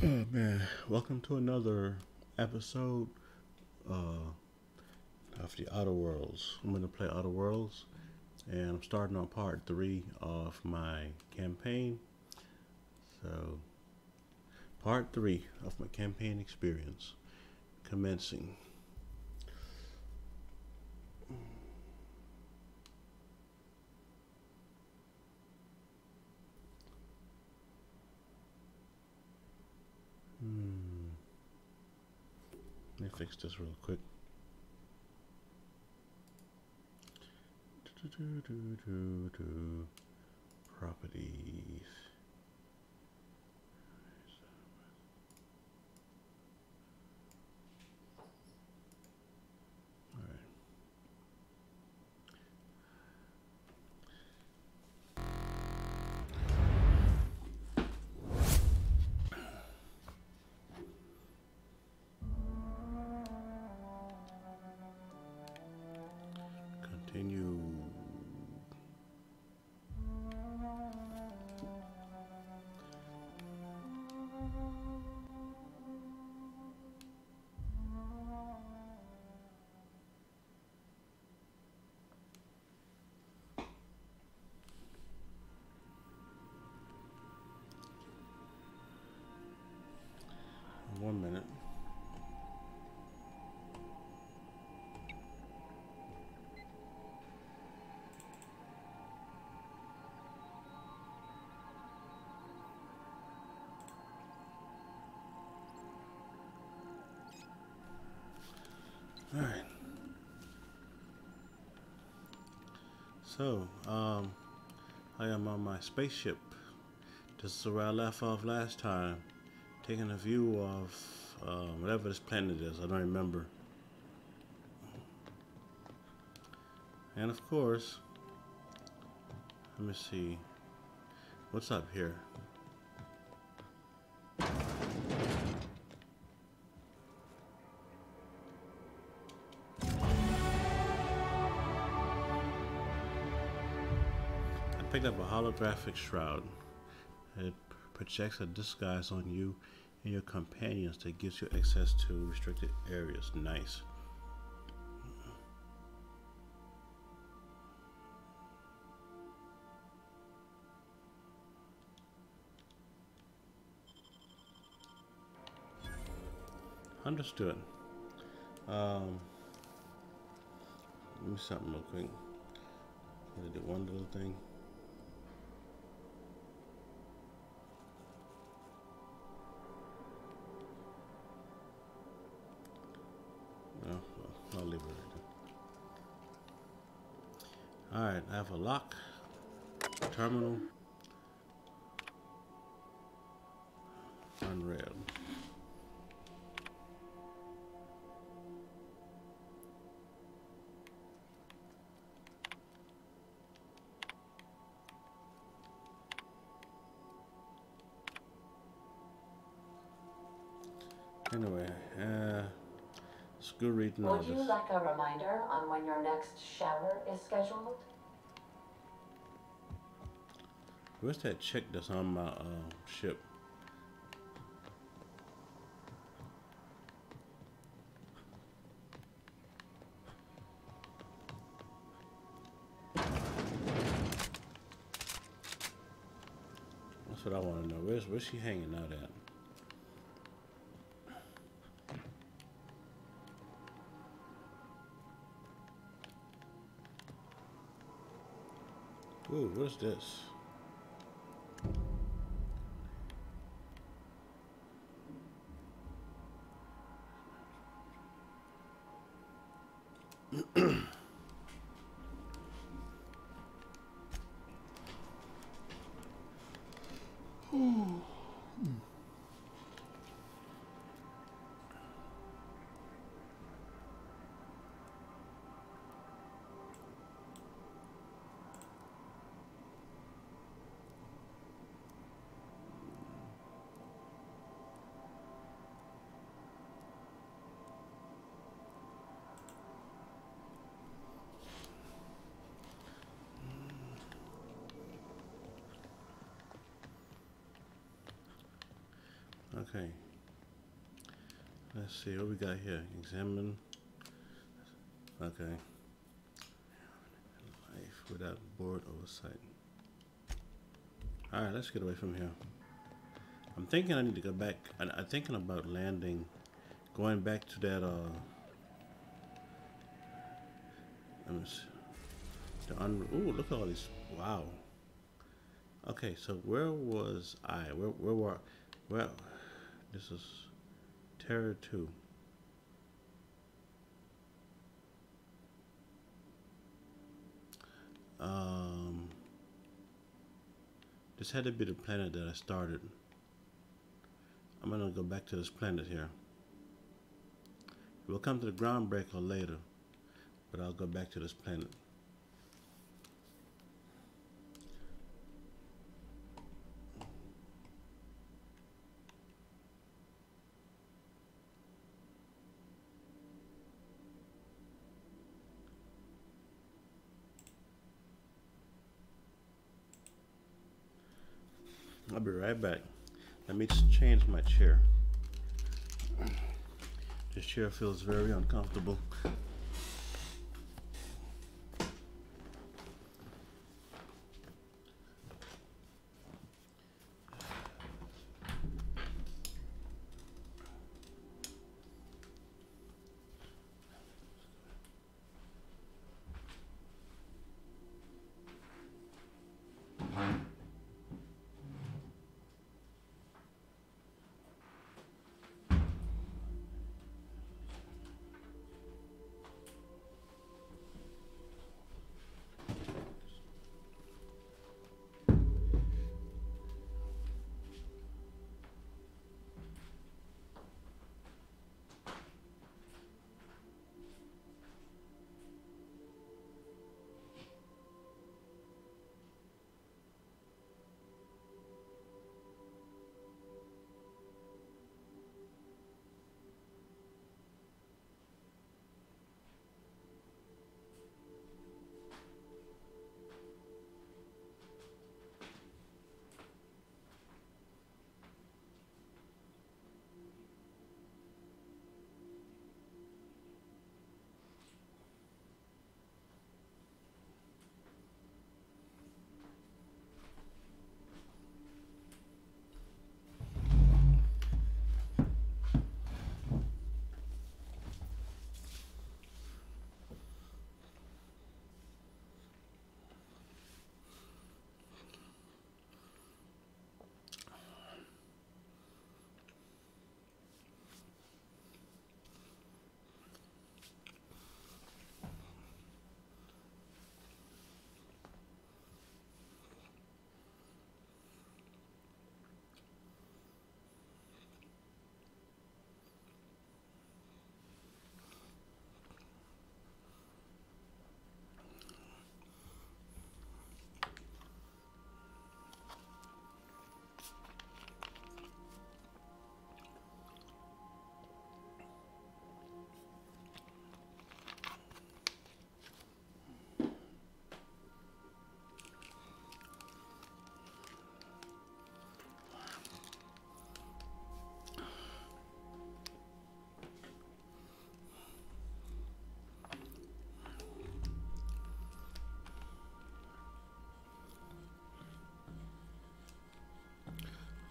Oh man, welcome to another episode of the Outer Worlds. I'm going to play Outer Worlds, and I'm starting on part 3 of my campaign. So, part 3 of my campaign experience commencing. Let me fix this real quick. Properties. Alright. Continue. One minute. All right. So, I am on my spaceship. This is where I left off last time, taking a view of whatever this planet is. I don't remember. And of course, let me see. What's up here? I picked up a holographic shroud. It projects a disguise on you and your companions that gives you access to restricted areas. Nice. Understood. Let me something real quick. I did one little thing. No, well, I'll leave it right there. Alright, I have a lock, terminal, unread. Anyway, it's good reading all Would this. you like a reminder on when your next shower is scheduled? Where's that chick that's on my ship? That's what I want to know. Where's she hanging out at? Ooh, what's this? Okay. Let's see what we got here. Examine. Okay. Life without board oversight. Alright, let's get away from here. I'm thinking I need to go back. I'm thinking about landing, going back to that, let me see. Ooh, look at all these. Wow. Okay, so where was I? Where, this is Terror 2. This had to be the planet that I started. I'm gonna go back to this planet here. We'll come to the groundbreaker later, but I'll go back to this planet. I'll be right back. Let me just change my chair. This chair feels very uncomfortable.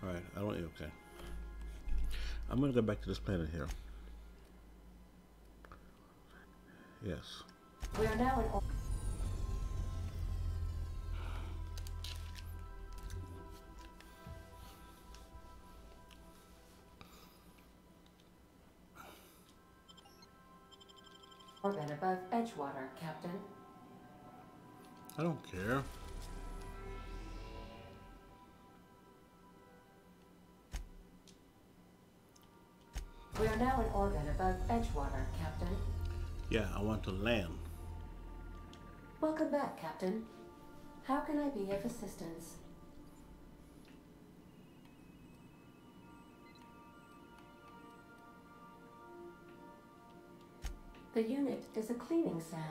Alright, I don't, okay. I'm gonna go back to this planet here. Yes. We are now in orbit above Edgewater, Captain. I don't care. We are now in orbit above Edgewater, Captain. Yeah, I want to land. Welcome back, Captain. How can I be of assistance? The unit is a cleaning SAM.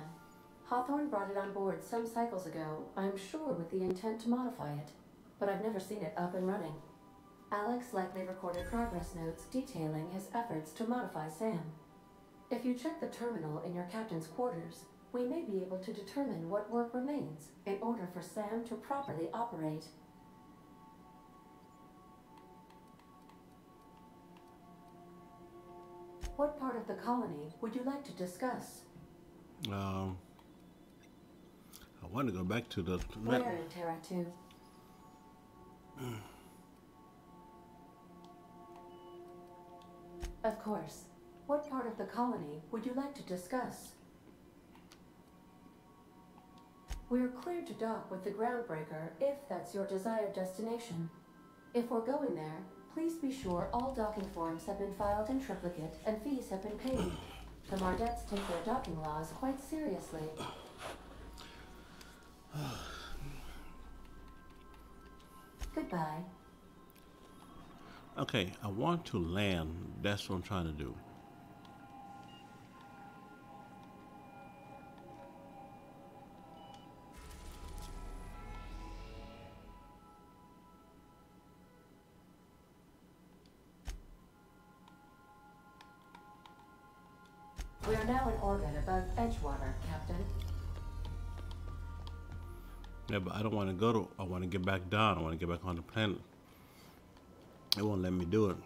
Hawthorne brought it on board some cycles ago, I'm sure with the intent to modify it, but I've never seen it up and running. Alex likely recorded progress notes detailing his efforts to modify Sam. If you check the terminal in your captain's quarters, we may be able to determine what work remains in order for Sam to properly operate. What part of the colony would you like to discuss? I want to go back to the Where in Terra 2? Of course. What part of the colony would you like to discuss? We're cleared to dock with the groundbreaker if that's your desired destination. If we're going there, please be sure all docking forms have been filed in triplicate and fees have been paid. The Mardettes take their docking laws quite seriously. Goodbye. Okay, I want to land. That's what I'm trying to do. We are now in orbit above Edgewater, Captain. Yeah, but I don't want to go to. I want to get back down. I want to get back on the planet. It won't let me do it.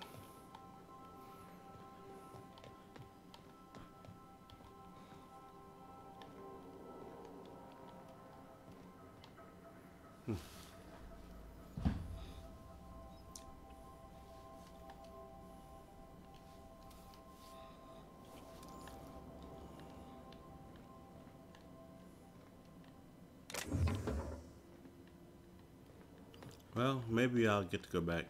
Well, maybe I'll get to go back.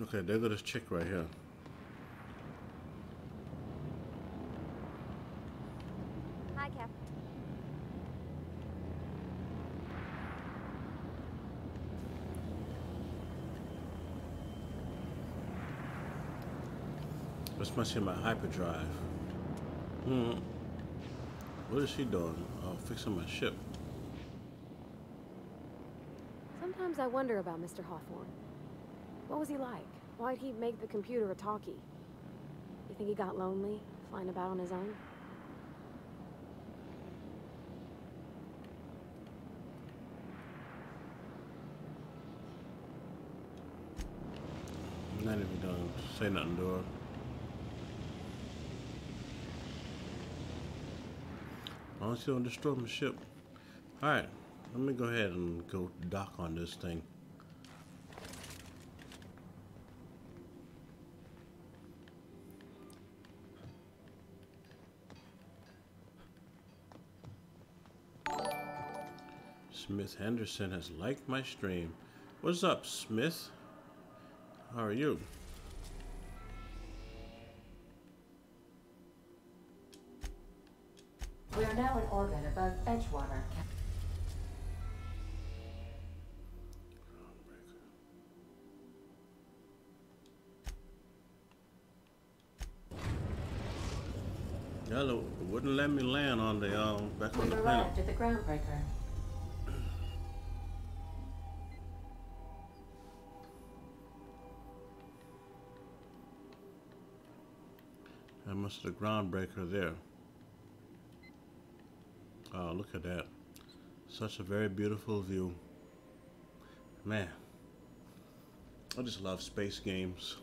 Okay, there goes this chick right here. Hi, Cap. This must be my hyperdrive. What is she doing? Oh, fixing my ship. Sometimes I wonder about Mr. Hawthorne. What was he like? Why'd he make the computer a talkie? You think he got lonely, flying about on his own? I'm not even gonna say nothing to her. As long as you don't destroy my ship. Alright, let me go ahead and go dock on this thing. Smith Henderson has liked my stream. What's up, Smith? How are you? We are now in orbit above Edgewater, Captain. Hello, wouldn't let me land on the back on We've the planet. arrived at the groundbreaker. That must be the groundbreaker there. Oh, look at that. Such a very beautiful view. Man, I just love space games.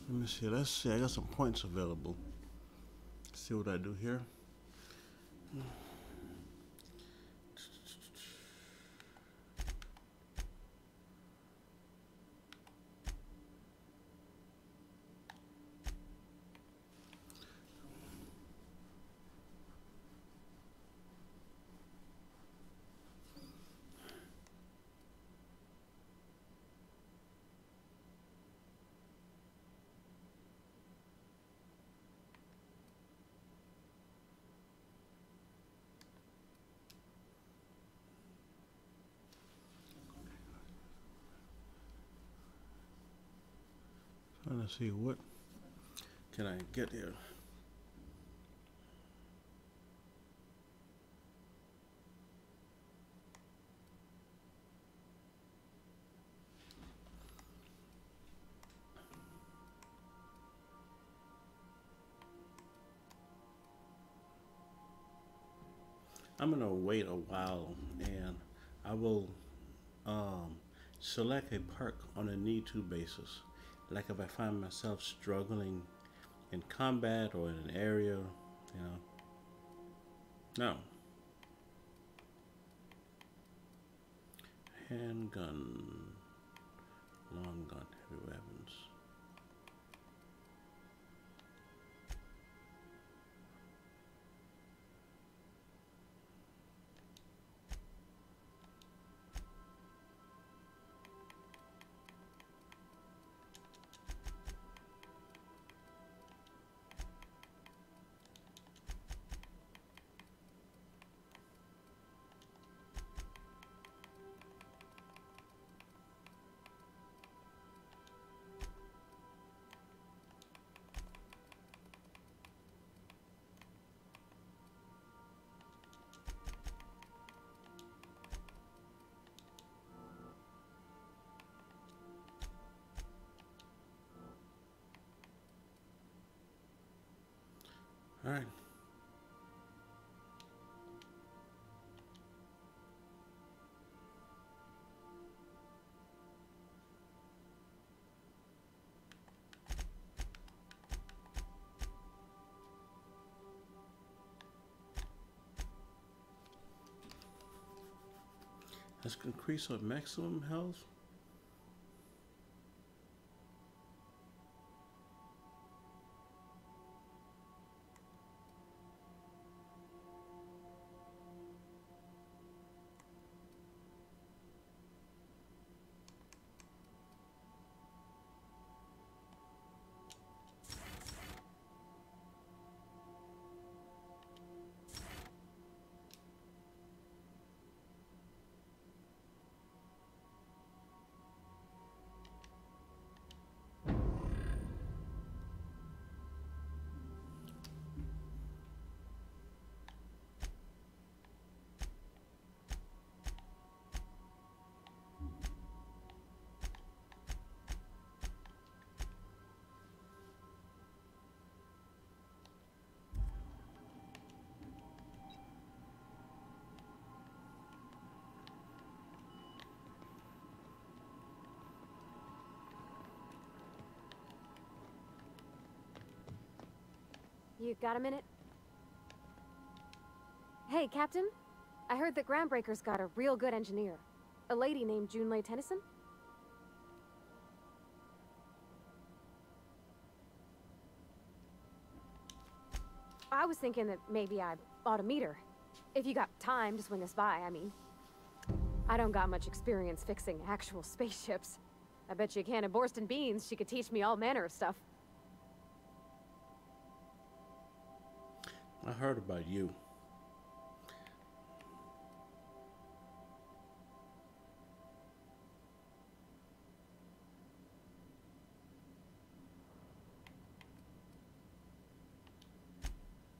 Let me see, let's see, I got some points available. Let's see what I do here. Let's see, what can I get here? I'm gonna wait a while, and I will select a perk on a need-to basis. Like if I find myself struggling in combat or in an area, you know. Now, handgun, long gun, heavy weapons. All right. Let's increase our maximum health. You got a minute? Hey, Captain. I heard that Groundbreaker's got a real good engineer. A lady named Junlei Tennyson? I was thinking that maybe I ought to meet her. If you got time to swing us by, I mean. I don't got much experience fixing actual spaceships. I bet you a can of Borston beans she could teach me all manner of stuff. I heard about you.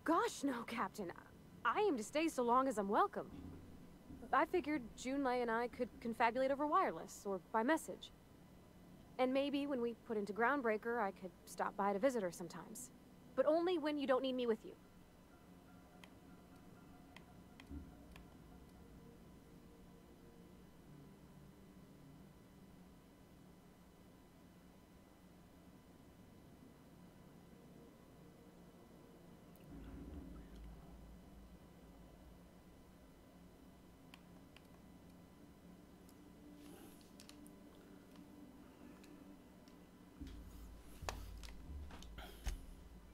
Gosh, no, Captain. I aim to stay so long as I'm welcome. I figured Junlei and I could confabulate over wireless, or by message. And maybe when we put into Groundbreaker, I could stop by to visit her sometimes. But only when you don't need me with you.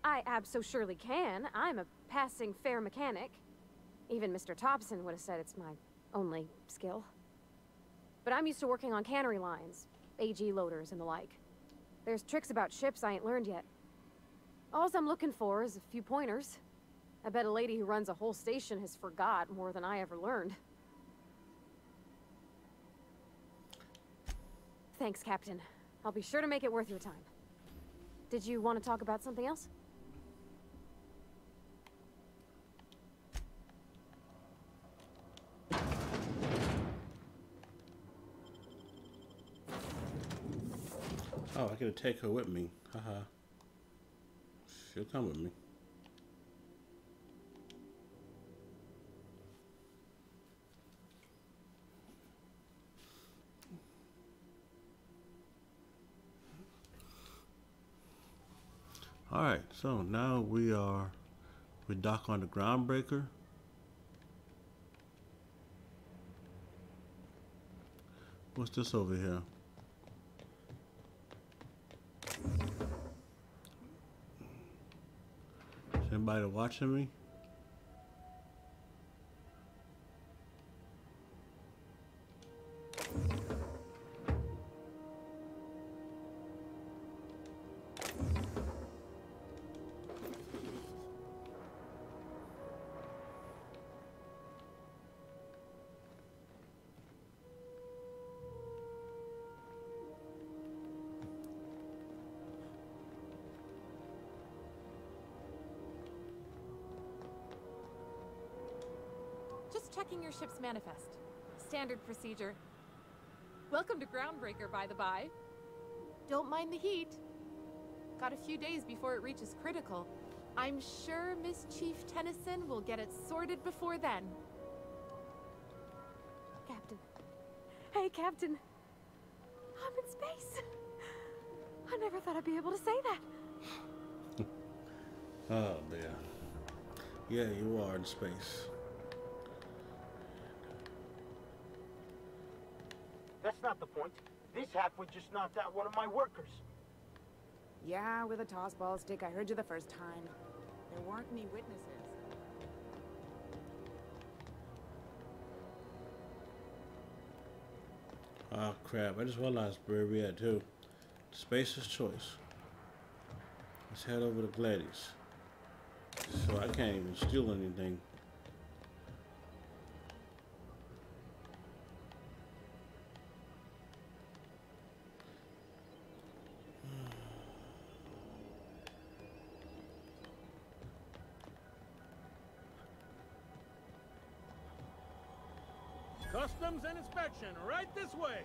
I abso-surely can. I'm a passing fair mechanic. Even Mr. Thompson would have said it's my only skill. But I'm used to working on cannery lines, AG loaders and the like. There's tricks about ships I ain't learned yet. All I'm looking for is a few pointers. I bet a lady who runs a whole station has forgot more than I ever learned. Thanks, Captain. I'll be sure to make it worth your time. Did you want to talk about something else? Oh, I gotta take her with me. Haha. She'll come with me. Alright, so now we dock on the groundbreaker. What's this over here? Is anybody watching me? Just checking your ship's manifest. Standard procedure. Welcome to Groundbreaker, by the by. Don't mind the heat. Got a few days before it reaches critical. I'm sure Miss Chief Tennyson will get it sorted before then. Captain. Hey, Captain. I'm in space. I never thought I'd be able to say that. Oh, dear. Yeah, you are in space. That's not the point. This halfwit just knocked out one of my workers. Yeah, with a toss-ball stick. I heard you the first time. There weren't any witnesses. Oh, crap. I just realized where we at, too. Spacer's choice. Let's head over to Gladys. So I can't even steal anything. Customs and inspection, right this way.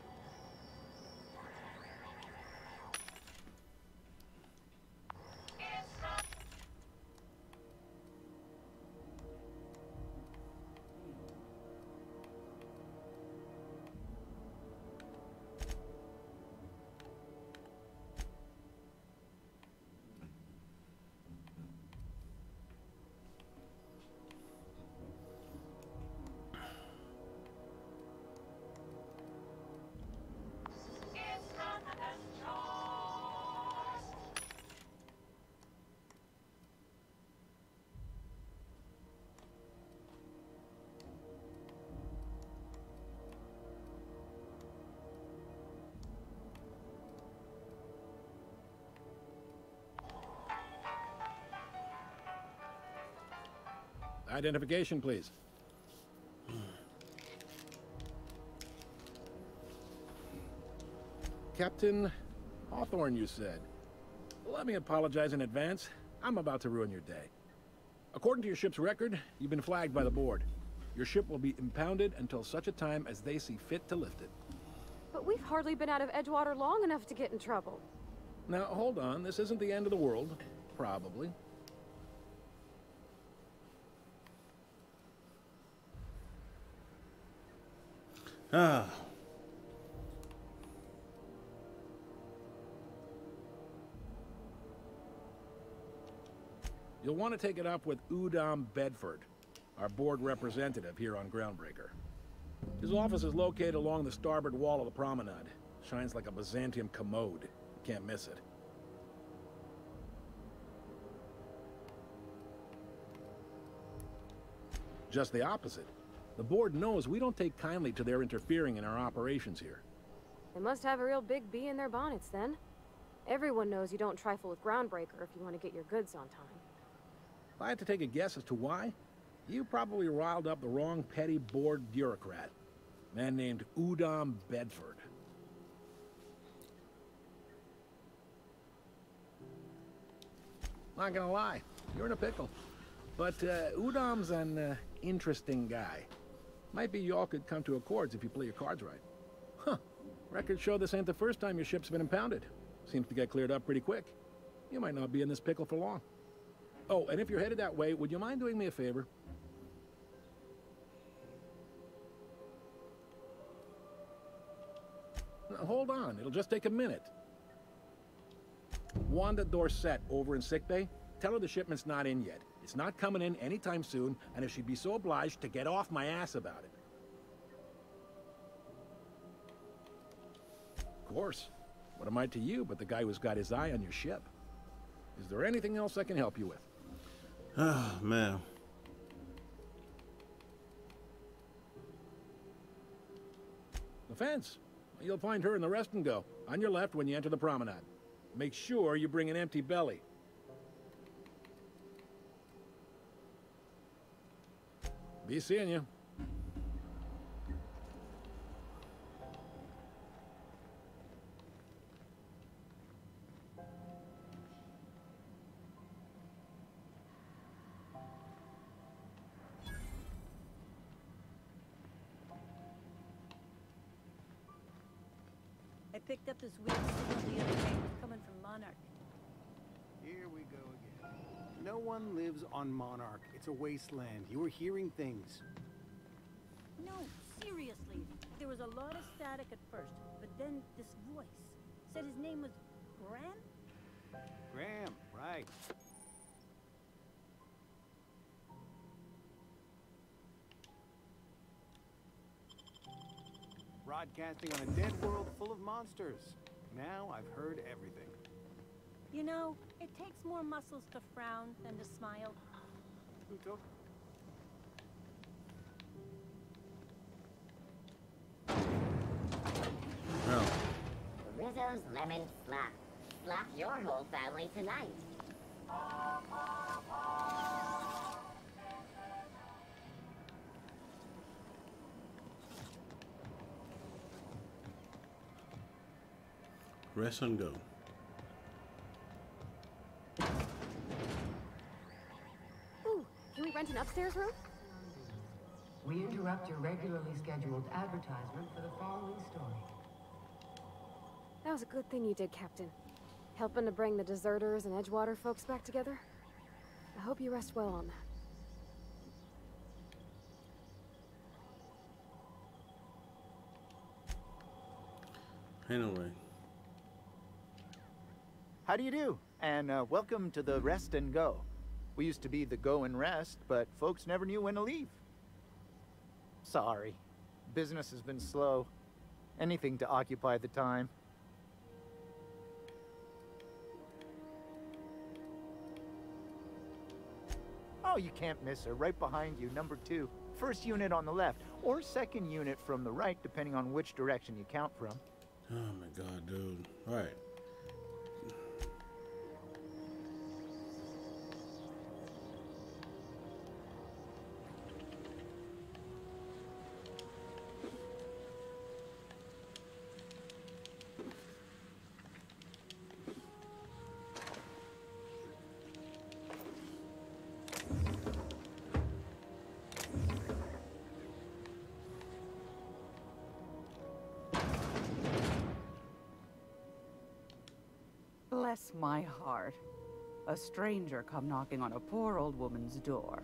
Identification, please. Captain Hawthorne, you said. Let me apologize in advance. I'm about to ruin your day. According to your ship's record, you've been flagged by the board. Your ship will be impounded until such a time as they see fit to lift it. But we've hardly been out of Edgewater long enough to get in trouble. Now, hold on. This isn't the end of the world. Probably. Ah. You'll want to take it up with Udom Bedford, our board representative here on Groundbreaker. His office is located along the starboard wall of the promenade. Shines like a Byzantium commode. You can't miss it. Just the opposite. The board knows we don't take kindly to their interfering in our operations here. They must have a real big bee in their bonnets, then. Everyone knows you don't trifle with Groundbreaker if you want to get your goods on time. If I had to take a guess as to why, you probably riled up the wrong petty board bureaucrat. A man named Udom Bedford. Not gonna lie, you're in a pickle. But Udam's an interesting guy. Might be y'all could come to accords if you play your cards right. Huh. Records show this ain't the first time your ship's been impounded. Seems to get cleared up pretty quick. You might not be in this pickle for long. Oh, and if you're headed that way, would you mind doing me a favor? Now, hold on, it'll just take a minute. Wanda Dorset over in sickbay, tell her the shipment's not in yet. It's not coming in anytime soon, and if she'd be so obliged to get off my ass about it. Of course. What am I to you but the guy who's got his eye on your ship? Is there anything else I can help you with? Oh, man. The fence. You'll find her in the rest and go, on your left when you enter the promenade. Make sure you bring an empty belly. Be seeing you. I picked up this weird signal the other day coming from Monarch. Here we go again. No one lives on Monarch. It's a wasteland. You were hearing things. No, seriously. There was a lot of static at first, but then this voice said his name was Graham? Graham, right. Broadcasting on a dead world full of monsters. Now I've heard everything. You know, it takes more muscles to frown than to smile. Who took? Well, Rizzo's Lemon Slap. Slap your whole family tonight. rest and go. Ooh, can we rent an upstairs room? We interrupt your regularly scheduled advertisement for the following story. That was a good thing you did, Captain. Helping to bring the deserters and Edgewater folks back together. I hope you rest well on that. Anyway. How do you do? And welcome to the Rest and Go. We used to be the Go and Rest, but folks never knew when to leave. Sorry. Business has been slow. Anything to occupy the time. Oh, you can't miss her. Right behind you, number 2. First unit on the left, or second unit from the right, depending on which direction you count from. Oh my god, dude. Alright. Bless my heart. A stranger come knocking on a poor old woman's door.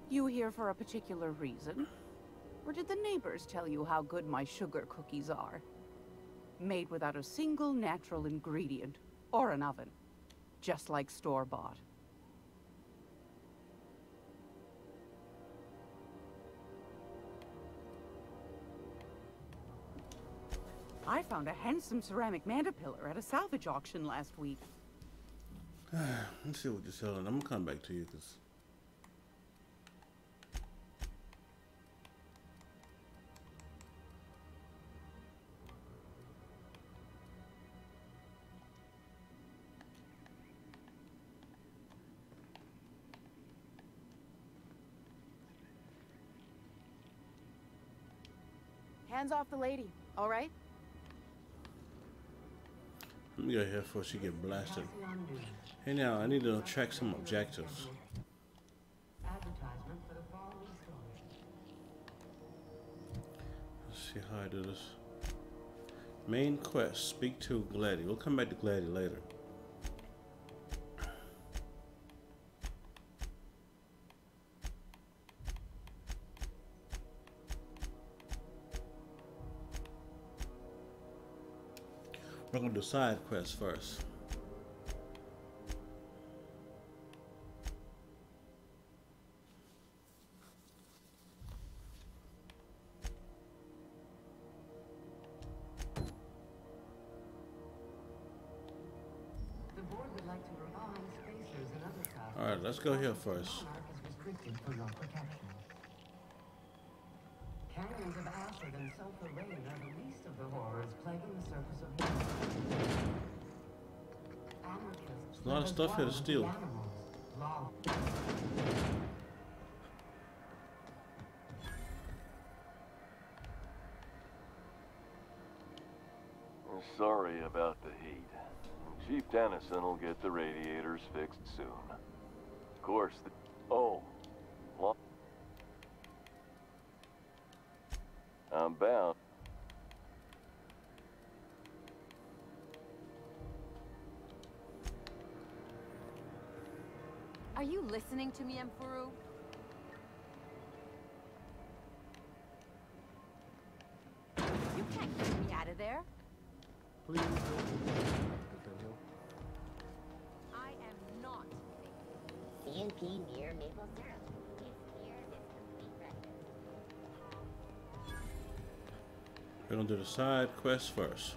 You here for a particular reason? Or did the neighbors tell you how good my sugar cookies are? Made without a single natural ingredient, or an oven. Just like store-bought. I found a handsome ceramic mandapillar at a salvage auction last week. Let's see what you're selling. I'm gonna come back to you because Hands off the lady, all right? Let me go here before she get blasted. Hey now, I need to check some objectives. Let's see how I do this. Main quest, speak to Gladdy. We'll come back to Gladdy later. We're gonna do side quests first. All right, let's go here first. Canyons of acid and sulfur rain are the least of the horrors plaguing the surface of the earth. There's a lot of stuff here to steal. Sorry about the heat. Chief Tennyson will get the radiators fixed soon. Of course, I'm bound. Are you listening to me, Emperor? You can't get me out of there. Please don't. I am not. CNP near maple syrup. It's near this complete breakfast. We're gonna do the side quest first.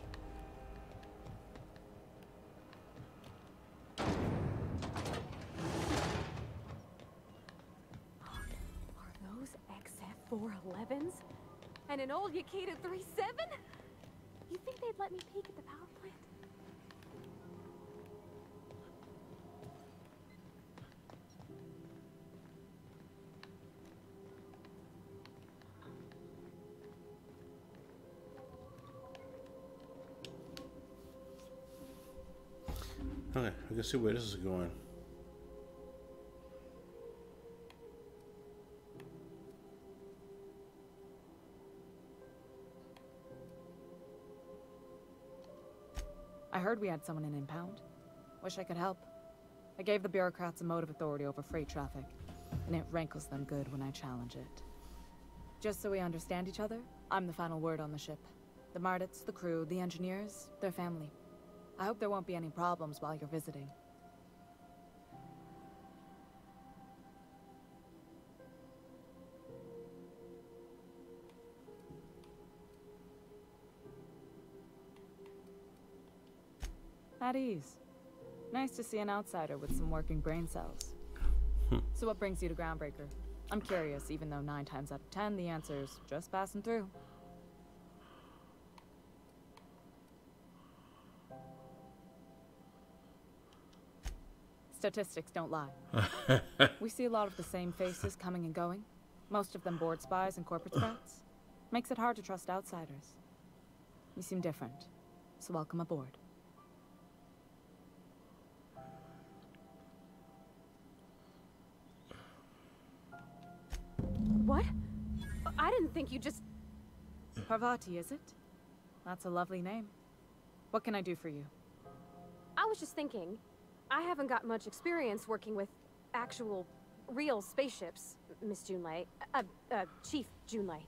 Are those XF411s? And an old Yakita 37? You think they'd let me peek at the power plant? Okay, we can see where this is going. I heard we had someone in impound. Wish I could help. I gave the bureaucrats a motive authority over freight traffic, and it rankles them good when I challenge it. Just so we understand each other, I'm the final word on the ship. The Mardits, the crew, the engineers, their family. I hope there won't be any problems while you're visiting. At ease. Nice to see an outsider with some working brain cells. So what brings you to Groundbreaker? I'm curious, even though 9 times out of 10 the answer's just passing through. Statistics don't lie. We see a lot of the same faces coming and going. Most of them board spies and corporate scouts. Makes it hard to trust outsiders. You seem different, so welcome aboard. What? I didn't think you just... Parvati, is it? That's a lovely name. What can I do for you? I was just thinking, I haven't got much experience working with actual, real spaceships, Miss Junlei. Chief Junlei.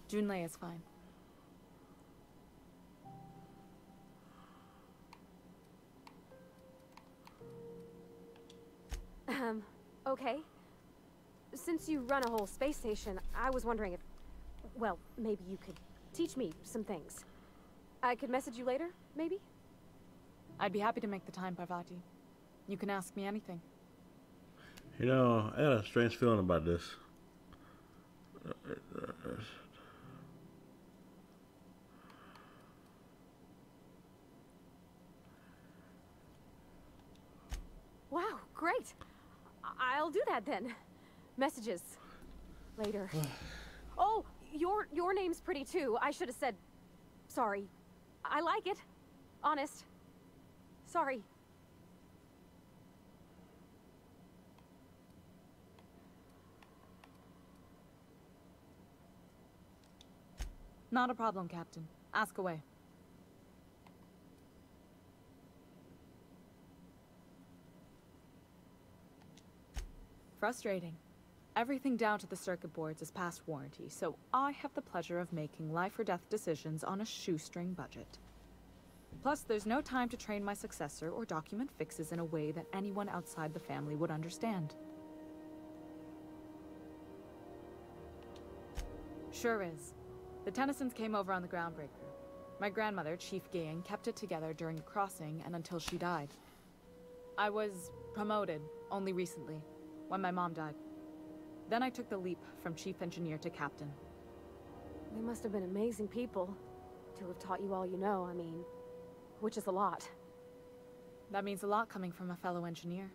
Junlei is fine. Okay. Since you run a whole space station, I was wondering if, well, maybe you could teach me some things. I could message you later, maybe? I'd be happy to make the time, Parvati. You can ask me anything. You know, I got a strange feeling about this. Wow, great. I'll do that then. Messages. Later. Oh, your name's pretty too. I should have said sorry. I like it. Honest. Sorry. Not a problem, Captain. Ask away. Frustrating. Everything down to the circuit boards is past warranty, so I have the pleasure of making life or death decisions on a shoestring budget. Plus, there's no time to train my successor or document fixes in a way that anyone outside the family would understand. Sure is. The Tennysons came over on the Groundbreaker. My grandmother, Chief Gayan, kept it together during the crossing and until she died. I was promoted only recently, when my mom died. Then I took the leap from chief engineer to captain. They must have been amazing people to have taught you all you know, I mean, which is a lot. That means a lot coming from a fellow engineer.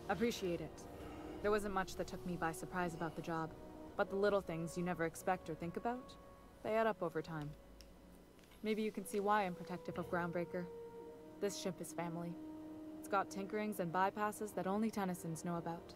Appreciate it. There wasn't much that took me by surprise about the job, but the little things you never expect or think about, they add up over time. Maybe you can see why I'm protective of Groundbreaker. This ship is family. It's got tinkerings and bypasses that only Tennysons know about.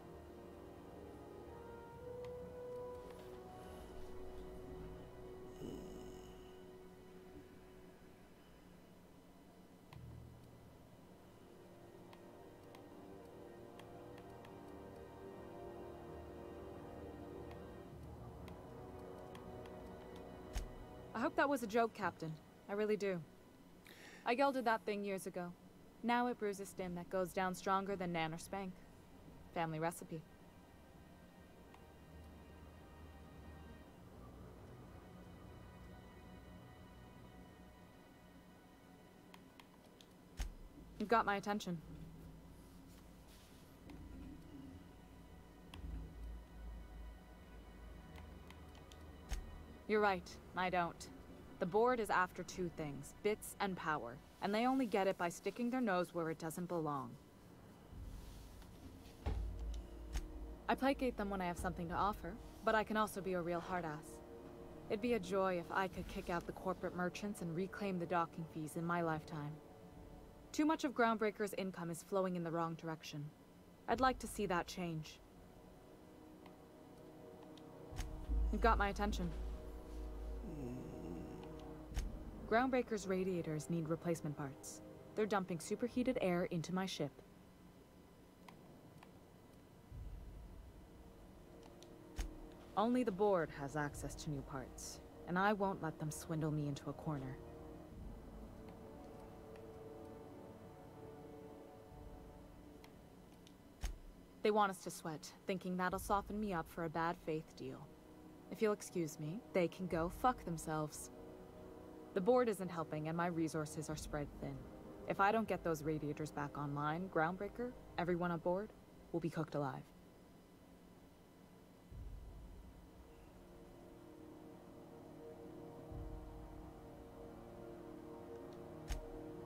I hope that was a joke, Captain. I really do. I gelded that thing years ago. Now it brews a stem that goes down stronger than Nan or Spank. Family recipe. You've got my attention. You're right, I don't. The board is after two things, bits and power, and they only get it by sticking their nose where it doesn't belong. I placate them when I have something to offer, but I can also be a real hard-ass. It'd be a joy if I could kick out the corporate merchants and reclaim the docking fees in my lifetime. Too much of Groundbreaker's income is flowing in the wrong direction. I'd like to see that change. You've got my attention. Groundbreaker's radiators need replacement parts. They're dumping superheated air into my ship. Only the board has access to new parts, and I won't let them swindle me into a corner. They want us to sweat, thinking that'll soften me up for a bad faith deal. If you'll excuse me, they can go fuck themselves. The board isn't helping and my resources are spread thin. If I don't get those radiators back online, Groundbreaker, everyone on board, will be cooked alive.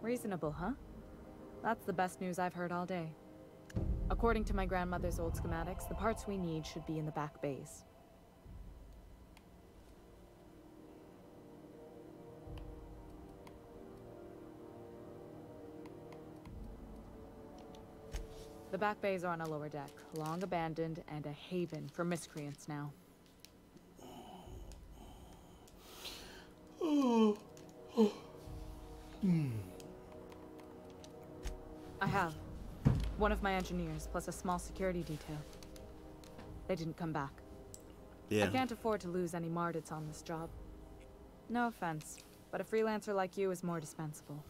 Reasonable, huh? That's the best news I've heard all day. According to my grandmother's old schematics, the parts we need should be in the back bays. The back bays are on a lower deck, long abandoned and a haven for miscreants now. I have. One of my engineers, plus a small security detail. They didn't come back. Yeah. I can't afford to lose any Mardits on this job. No offense, but a freelancer like you is more dispensable.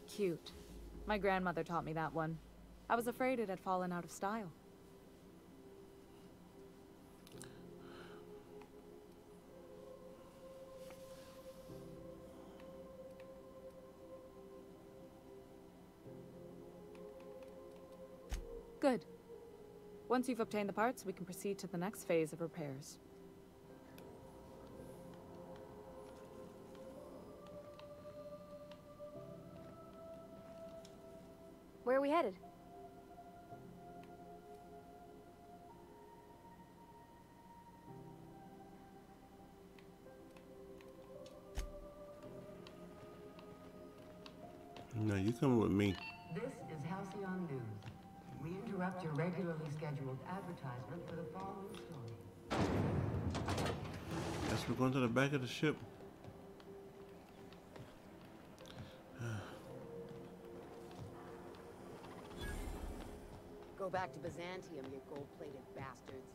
Cute. My grandmother taught me that one. I was afraid it had fallen out of style. Good. Once you've obtained the parts, we can proceed to the next phase of repairs. Where are we headed? No, you come with me. This is Halcyon News. We interrupt your regularly scheduled advertisement for the following story. Guess we're going to the back of the ship. Go back to Byzantium, you gold-plated bastards.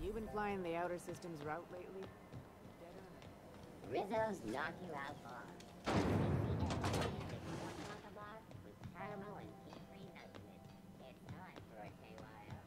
You been flying the outer systems route lately? Rizzo's knock you out far. With caramel and tea-free nutmeg. It's time for a KYO.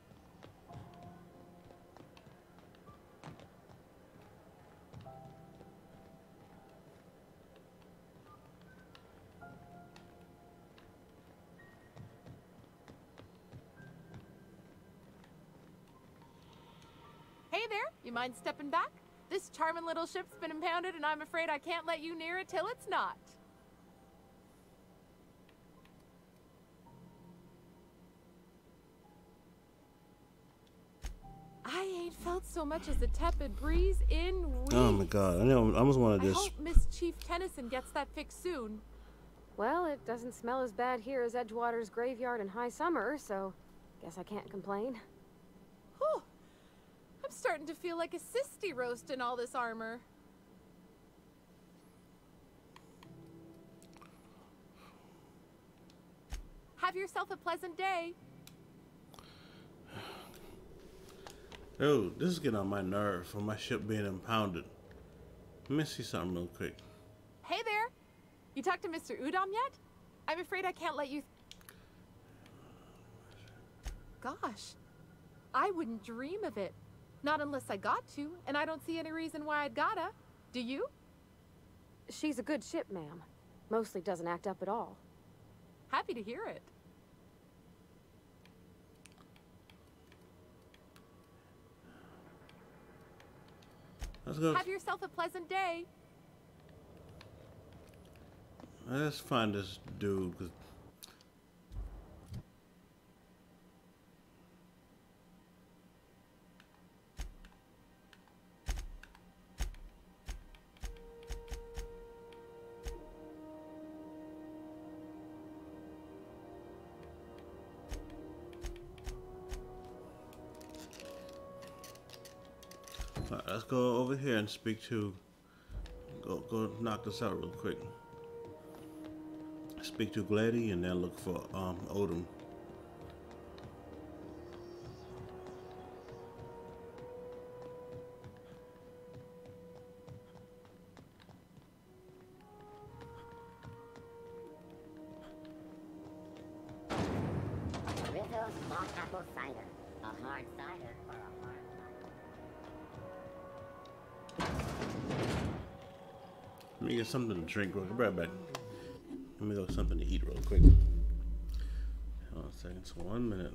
Hey there, you mind stepping back? This charming little ship's been impounded and I'm afraid I can't let you near it till it's not. I ain't felt so much as a tepid breeze in weeks. Oh my god, I know, I almost wanted I this. hope Miss Chief Tennyson gets that fixed soon. Well, it doesn't smell as bad here as Edgewater's graveyard in high summer, so guess I can't complain. Whew. I'm starting to feel like a sisty roast in all this armor. Have yourself a pleasant day. Dude, this is getting on my nerve for my ship being impounded. Let me see something real quick. Hey there. You talked to Mr. Udom yet? I'm afraid I can't let you... Gosh, I wouldn't dream of it. Not unless I got to, and I don't see any reason why I'd gotta. Do you? She's a good ship, ma'am. Mostly doesn't act up at all. Happy to hear it. Let's go. Have yourself a pleasant day. Let's find this dude. 'Cause Alright, let's go over here and speak to. Go knock this out real quick. Speak to Glady and then look for Odom. Rizzo's mock apple cider. A hard cider for a hard Let me get something to drink real quick. Be right back. Let me go get something to eat real quick. Hold on a second. So 1 minute.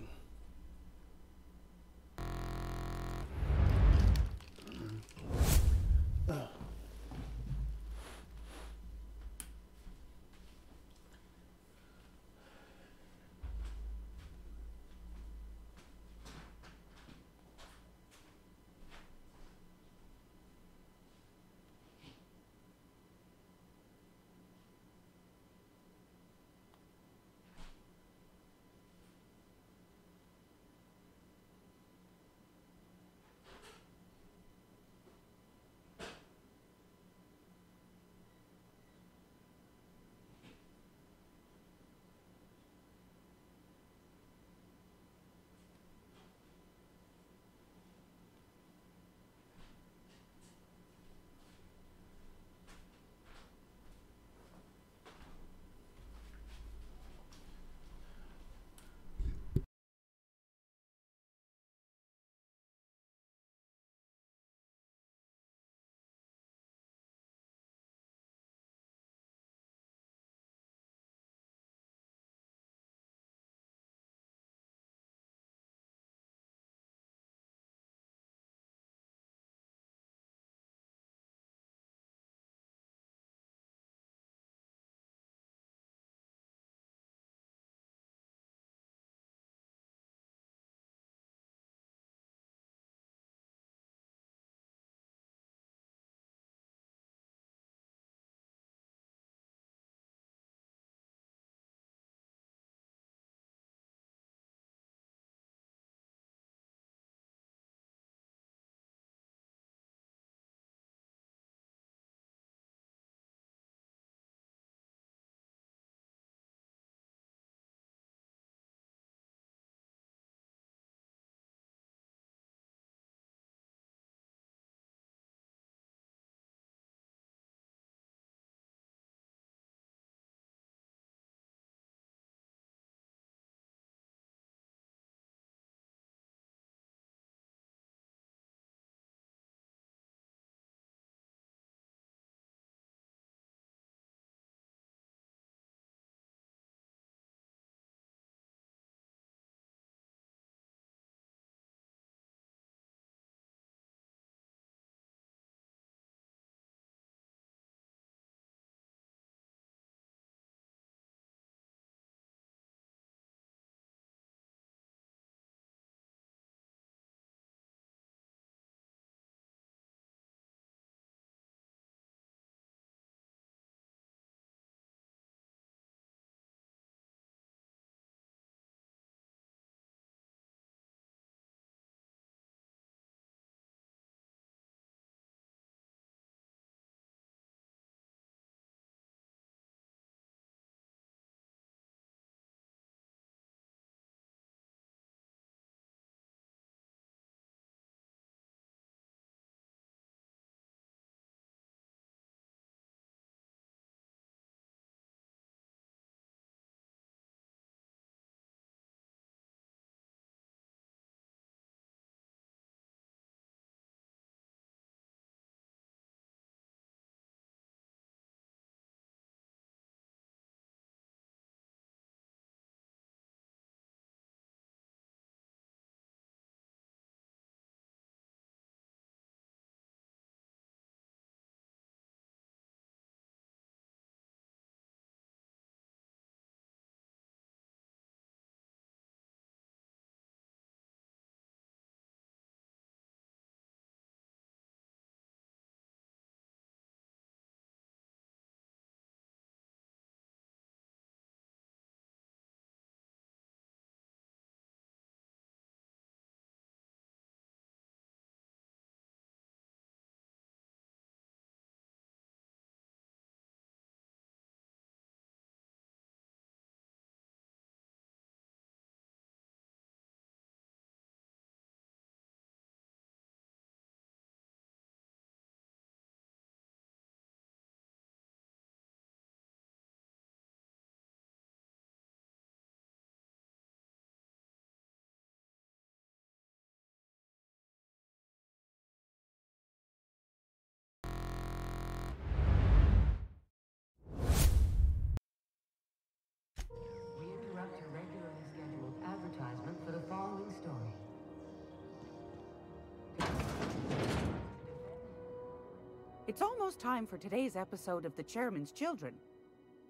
It's almost time for today's episode of The Chairman's Children.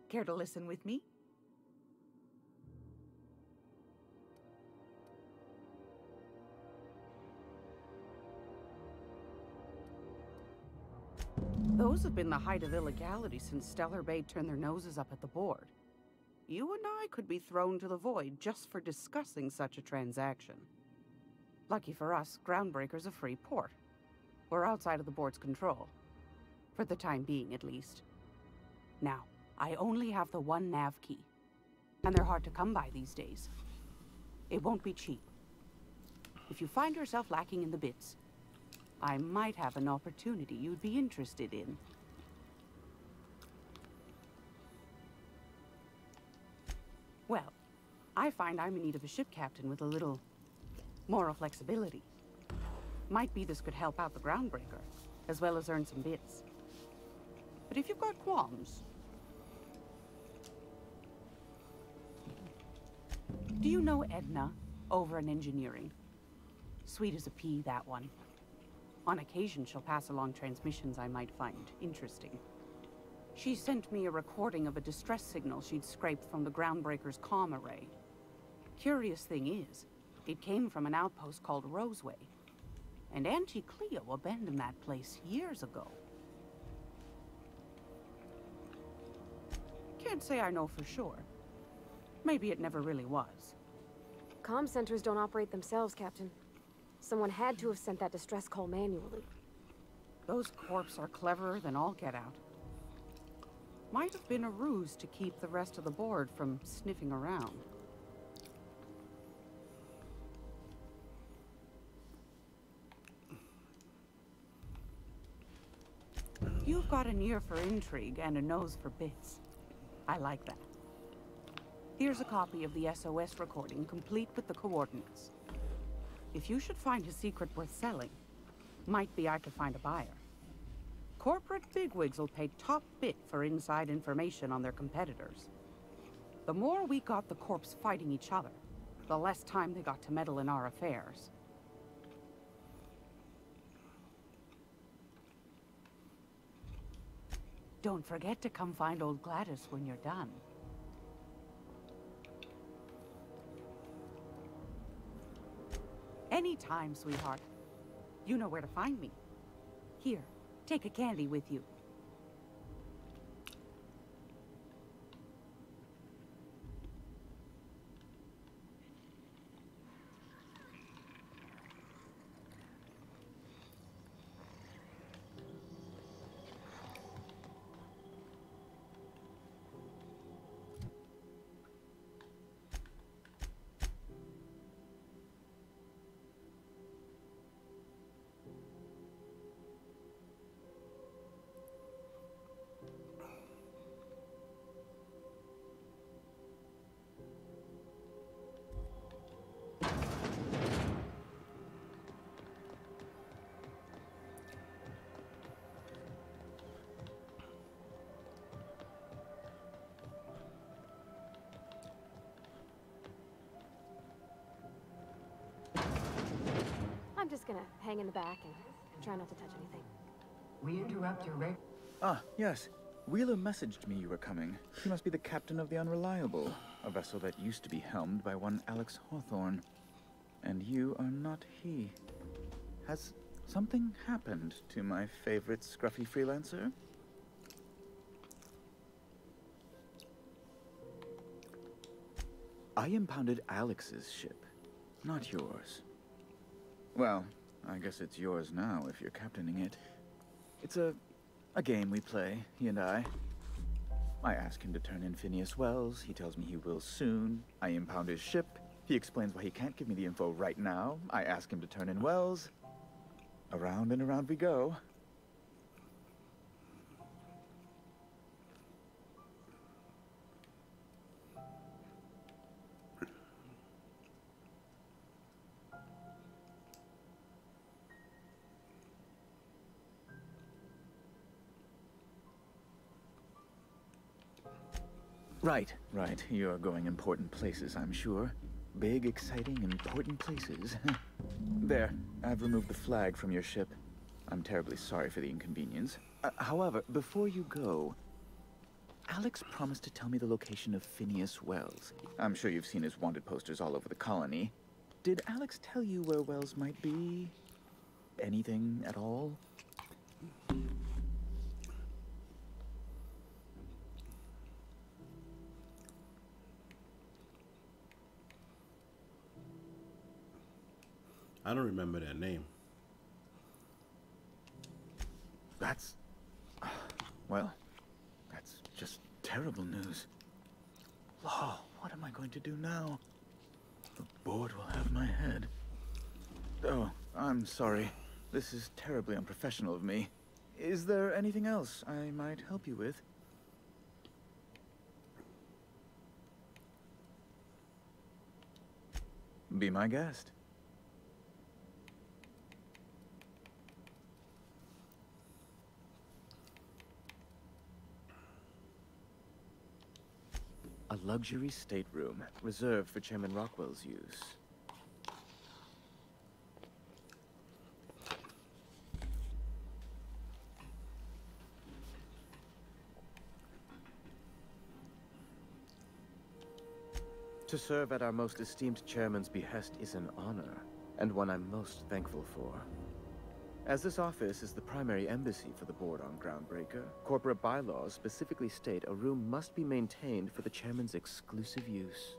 Care to listen with me? Those have been the height of illegality since Stellar Bay turned their noses up at the board. You and I could be thrown to the void just for discussing such a transaction. Lucky for us, Groundbreaker's a free port. We're outside of the board's control. For the time being, at least. Now, I only have the one nav key. And they're hard to come by these days. It won't be cheap. If you find yourself lacking in the bits, I might have an opportunity you'd be interested in. Well, I find I'm in need of a ship captain with a little moral flexibility. Might be this could help out the Groundbreaker, as well as earn some bits. But if you've got qualms... Do you know Edna, over in engineering? Sweet as a pea, that one. On occasion, she'll pass along transmissions I might find interesting. She sent me a recording of a distress signal she'd scraped from the Groundbreaker's comm array. Curious thing is, it came from an outpost called Roseway. And Auntie Cleo abandoned that place years ago. Can't say I know for sure. Maybe it never really was. Comm centers don't operate themselves, Captain. Someone had to have sent that distress call manually. Those corps are cleverer than all get out. Might have been a ruse to keep the rest of the board from sniffing around. You've got an ear for intrigue and a nose for bits. I like that. Here's a copy of the SOS recording, complete with the coordinates. If you should find a secret worth selling, might be I could find a buyer. Corporate bigwigs will pay top bit for inside information on their competitors. The more we got the corps fighting each other, the less time they got to meddle in our affairs. Don't forget to come find old Gladys when you're done. Anytime, sweetheart. You know where to find me. Here, take a candy with you. I'm just gonna hang in the back and try not to touch anything. We interrupt your Ah, yes. Wheeler messaged me you were coming. He must be the captain of the Unreliable, a vessel that used to be helmed by one Alex Hawthorne. And you are not he. Has something happened to my favorite scruffy freelancer? I impounded Alex's ship, not yours. Well, I guess it's yours now if you're captaining it. It's a game we play, he and I. I ask him to turn in Phineas Wells. He tells me he will soon. I impound his ship. He explains why he can't give me the info right now. I ask him to turn in Wells. Around and around we go. Right. You're going important places, I'm sure. Big, exciting, important places. There, I've removed the flag from your ship. I'm terribly sorry for the inconvenience. However, before you go, Alex promised to tell me the location of Phineas Wells. I'm sure you've seen his wanted posters all over the colony. Did Alex tell you where Wells might be? Anything at all? I don't remember that name. That's... well, that's just terrible news. Law, what am I going to do now? The board will have my head. Oh, I'm sorry. This is terribly unprofessional of me. Is there anything else I might help you with? Be my guest. A luxury stateroom reserved for Chairman Rockwell's use. To serve at our most esteemed chairman's behest is an honor, and one I'm most thankful for. As this office is the primary embassy for the board on Groundbreaker, corporate bylaws specifically state a room must be maintained for the chairman's exclusive use.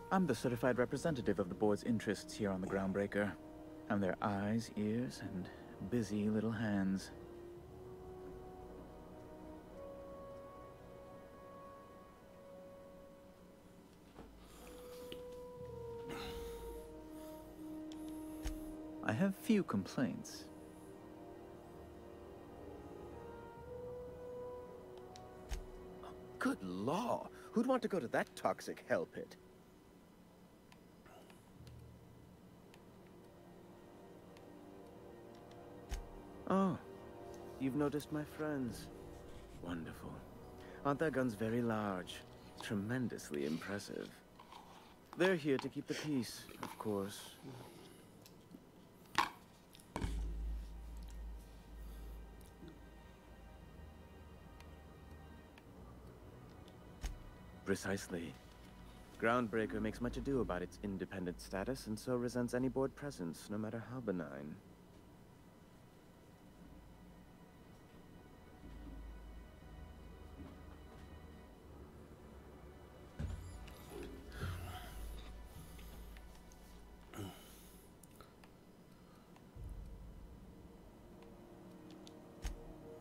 I'm the certified representative of the board's interests here on the Groundbreaker. I'm their eyes, ears, and busy little hands. I have few complaints. Good law! Who'd want to go to that toxic hell pit? Oh, you've noticed my friends. Wonderful. Aren't their guns very large? Tremendously impressive. They're here to keep the peace, of course. Precisely. Groundbreaker makes much ado about its independent status, and so resents any board presence, no matter how benign.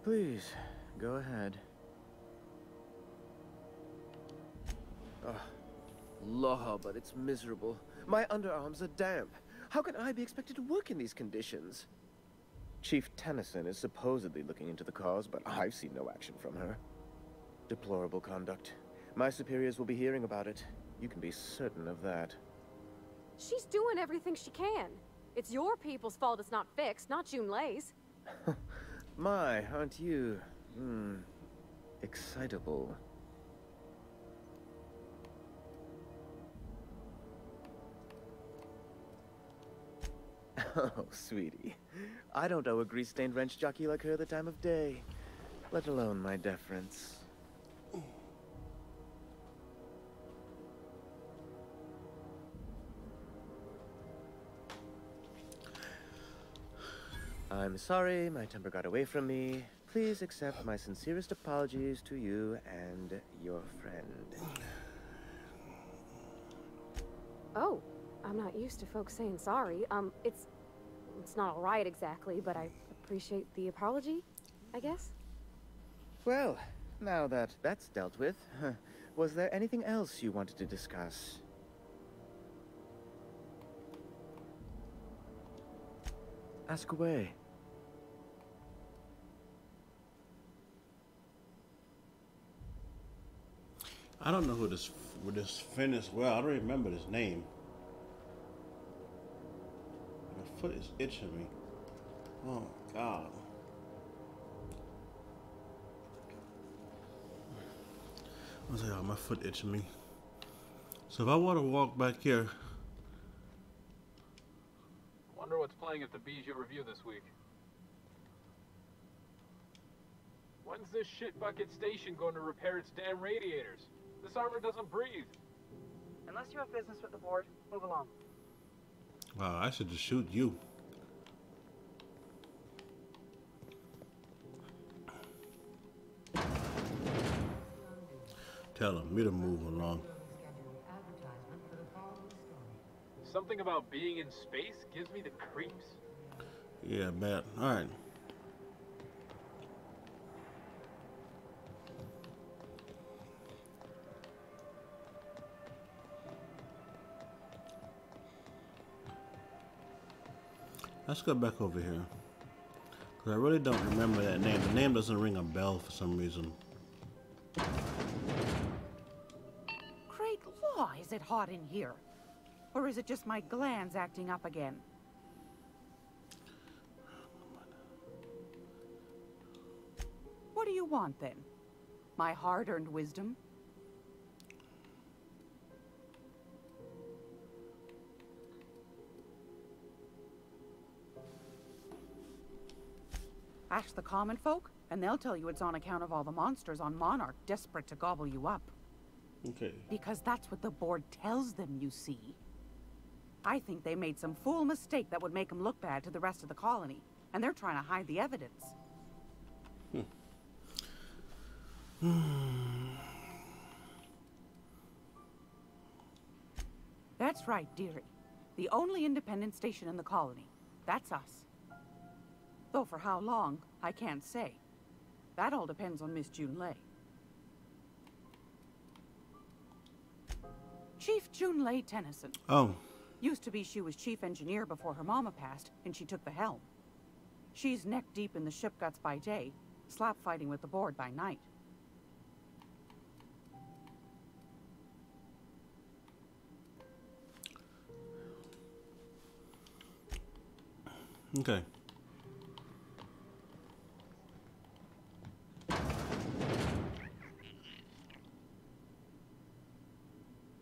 Please, go ahead. Law, but it's miserable. My underarms are damp. How can I be expected to work in these conditions? Chief Tennyson is supposedly looking into the cause, but I've seen no action from her. Deplorable conduct. My superiors will be hearing about it. You can be certain of that. She's doing everything she can. It's your people's fault it's not fixed, not Junlei's. My, aren't you, excitable. Oh, sweetie. I don't owe a grease-stained wrench jockey like her the time of day, let alone my deference. I'm sorry, my temper got away from me. Please accept my sincerest apologies to you and your friend. Oh, I'm not used to folks saying sorry. It's not all right exactly, but I appreciate the apology, I guess. Well, now that that's dealt with, was there anything else you wanted to discuss? Ask away. I don't know who this Phineas. Well, I don't remember his name. My foot is itching me. Oh God. I say, oh, my foot itching me. So if I want to walk back here. Wonder what's playing at the Bijou Review this week. When's this shit-bucket station going to repair its damn radiators? This armor doesn't breathe. Unless you have business with the board, move along. Wow, I should just shoot you. Tell him me to move along. Something about being in space gives me the creeps. Yeah, bad. All right. Let's go back over here. Because I really don't remember that name. The name doesn't ring a bell for some reason. Great law, is it hot in here? Or is it just my glands acting up again? What do you want then? My hard-earned wisdom? Ask the common folk, and they'll tell you it's on account of all the monsters on Monarch desperate to gobble you up. Okay. Because that's what the board tells them, you see. I think they made some fool mistake that would make them look bad to the rest of the colony, and they're trying to hide the evidence. That's right, dearie. The only independent station in the colony. That's us. Though for how long, I can't say. That all depends on Miss Junlei. Chief Junlei Tennyson. Oh. Used to be she was chief engineer before her mama passed, and she took the helm. She's neck deep in the ship guts by day, slap fighting with the board by night. Okay.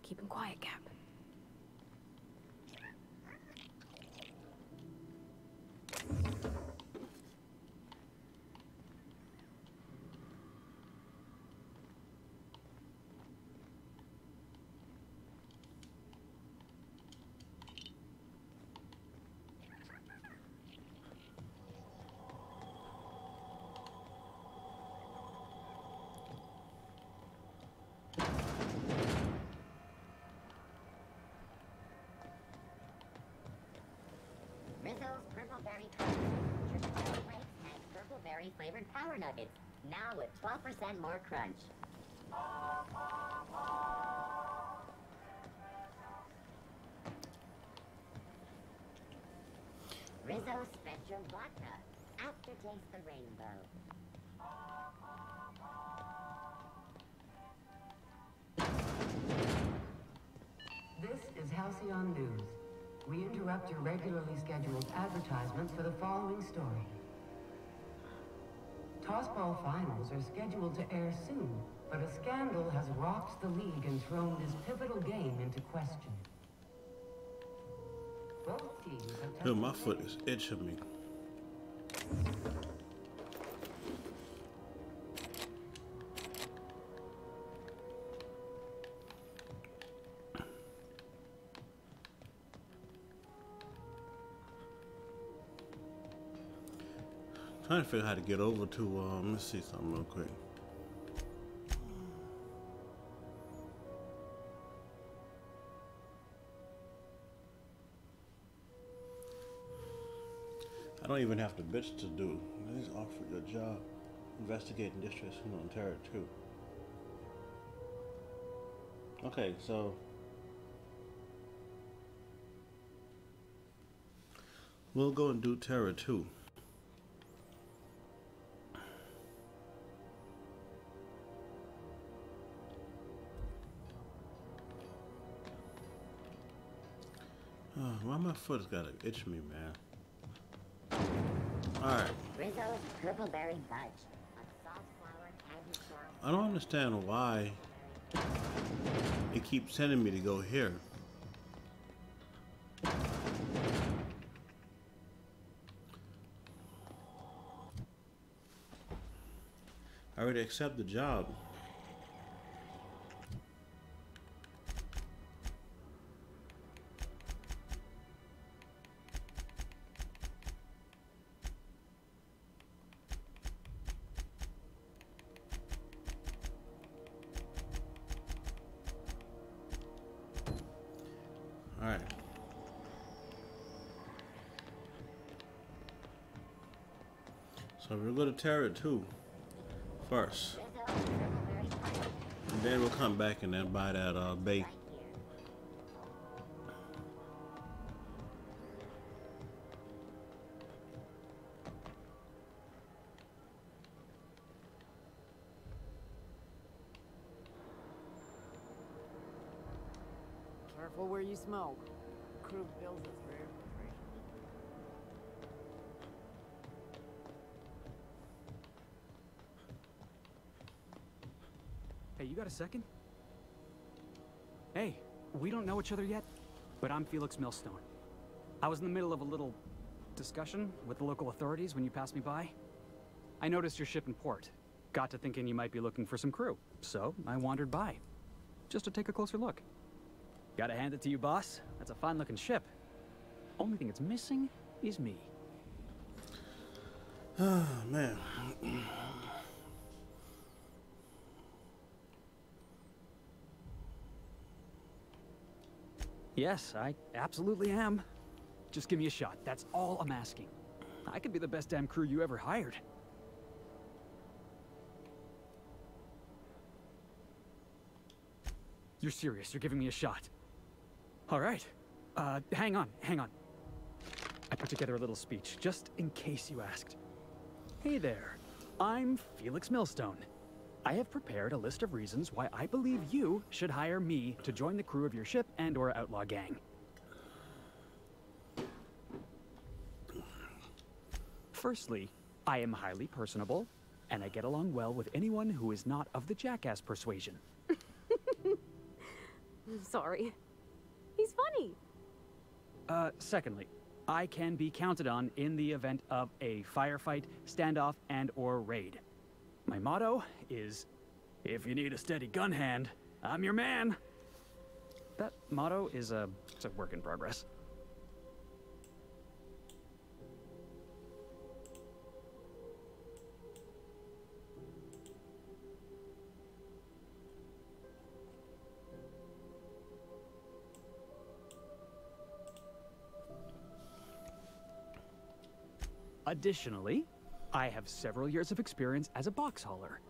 Keep him quiet, Cap. Rizzo's Purple Berry Crunch. Triple flakes and purple berry flavored power nuggets. Now with 12% more crunch. Rizzo's Spectrum Vodka. Aftertaste the rainbow. This is Halcyon News. We interrupt your regularly scheduled advertisement for the following story. Tossball finals are scheduled to air soon, but a scandal has rocked the league and thrown this pivotal game into question. Both teams have Dude, my foot is itching me. Trying to figure out how to get over to, let's see something real quick. I don't even have to bitch to do. I just offered you a job investigating districts in Terra 2. Okay, so we'll go and do Terra 2. Why my foot's gotta itch me, man? Alright. Rizzo's purple berry fudge. A soft flower candy syrup. I don't understand why it keeps sending me to go here. I already accept the job. All right. So we're going to tear it too first. And then we'll come back and then buy that bait. Careful where you smoke. Crew bills us for infiltration. Hey, you got a second? Hey, we don't know each other yet, but I'm Felix Millstone. I was in the middle of a little discussion with the local authorities when you passed me by. I noticed your ship in port. Got to thinking you might be looking for some crew, so I wandered by, just to take a closer look. Gotta hand it to you, boss. That's a fine-looking ship. Only thing it's missing is me. Oh, man. Yes, I absolutely am. Just give me a shot. That's all I'm asking. I could be the best damn crew you ever hired. You're serious. You're giving me a shot. All right. Hang on. I put together a little speech, just in case you asked. Hey there. I'm Felix Millstone. I have prepared a list of reasons why I believe you should hire me to join the crew of your ship and/or outlaw gang. Firstly, I am highly personable, and I get along well with anyone who is not of the jackass persuasion. I'm sorry. He's funny. Secondly, I can be counted on in the event of a firefight, standoff, and/or raid. My motto is, if you need a steady gun hand, I'm your man. That motto is it's a work in progress. Additionally, I have several years of experience as a box hauler.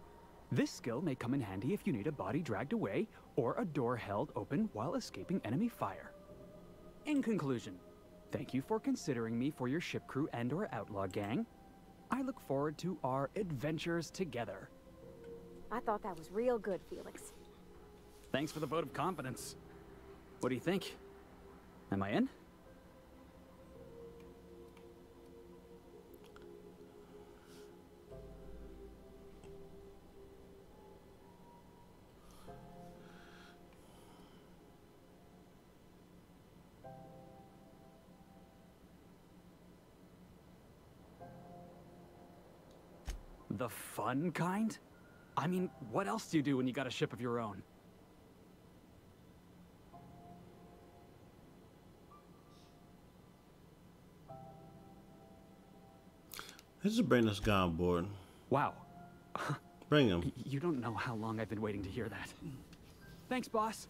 This skill may come in handy if you need a body dragged away or a door held open while escaping enemy fire. In conclusion, thank you for considering me for your ship crew and/or outlaw gang. I look forward to our adventures together. I thought that was real good, Felix. Thanks for the vote of confidence. What do you think? Am I in? The fun kind? I mean, what else do you do when you got a ship of your own? Let's just bring this guy on board. Wow. Bring him. You don't know how long I've been waiting to hear that. Thanks, boss.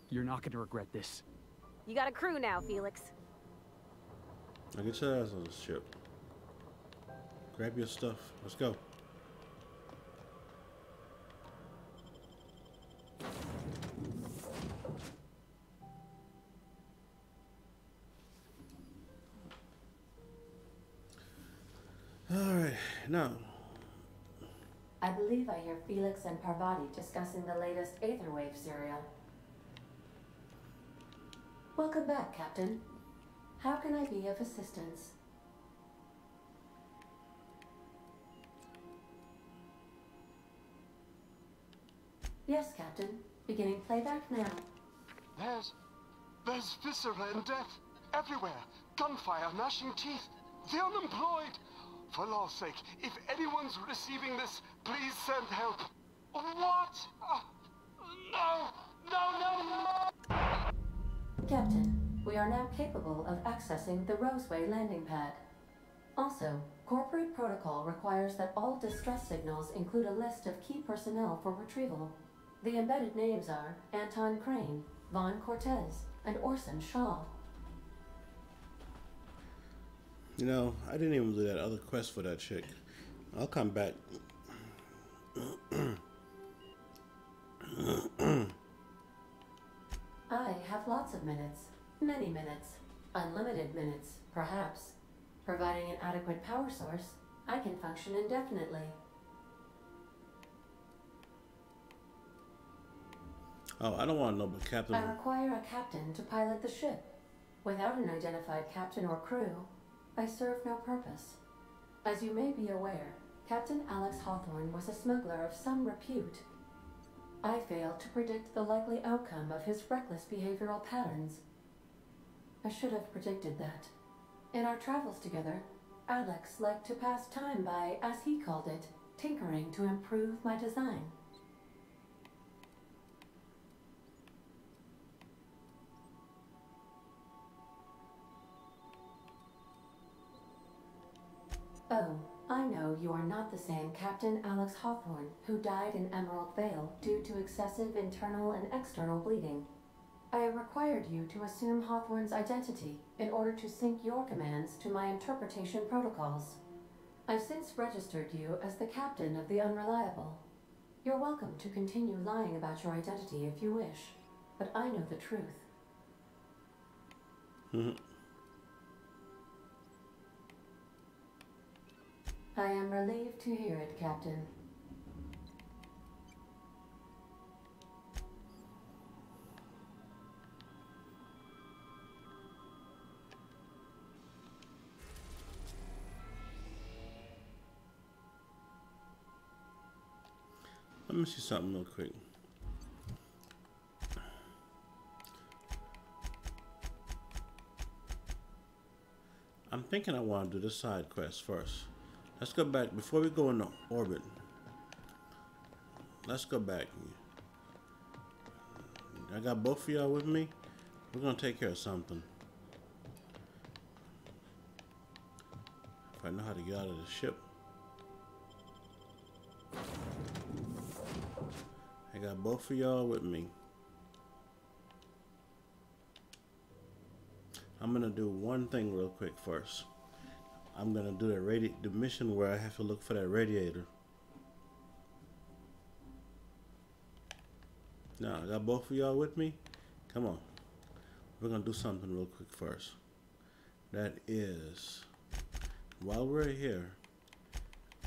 You're not going to regret this. You got a crew now, Felix. I'll get your ass on the ship. Grab your stuff. Let's go. Alright, now. I believe I hear Felix and Parvati discussing the latest Aetherwave serial. Welcome back, Captain. How can I be of assistance? Yes, Captain. Beginning playback now. There's viscera and death everywhere. Gunfire, gnashing teeth. The unemployed. For law's sake, if anyone's receiving this, please send help. What? No! No, no, no! Captain, we are now capable of accessing the Roseway landing pad. Also, corporate protocol requires that all distress signals include a list of key personnel for retrieval. The embedded names are Anton Crane, Vaughn Cortez, and Orson Shaw. You know, I didn't even do that other quest for that chick. I'll come back. I have lots of minutes. Many minutes. Unlimited minutes, perhaps. Providing an adequate power source, I can function indefinitely. Oh, I don't want to know, but Captain... I require a captain to pilot the ship. Without an identified captain or crew, I serve no purpose. As you may be aware, Captain Alex Hawthorne was a smuggler of some repute. I failed to predict the likely outcome of his reckless behavioral patterns. I should have predicted that. In our travels together, Alex liked to pass time by, as he called it, tinkering to improve my design. Oh, I know you are not the same Captain Alex Hawthorne who died in Emerald Vale due to excessive internal and external bleeding. I required you to assume Hawthorne's identity in order to sync your commands to my interpretation protocols. I've since registered you as the captain of the Unreliable. You're welcome to continue lying about your identity if you wish, but I know the truth. I am relieved to hear it, Captain. Let me see something real quick. I'm thinking I want to do this side quest first. Let's go back before we go into orbit. Let's go back. I got both of y'all with me. We're gonna take care of something. If I know how to get out of the ship. I got both of y'all with me. I'm gonna do one thing real quick first. I'm gonna do the mission where I have to look for that radiator. Now, I got both of y'all with me. Come on. We're gonna do something real quick first. That is, while we're here,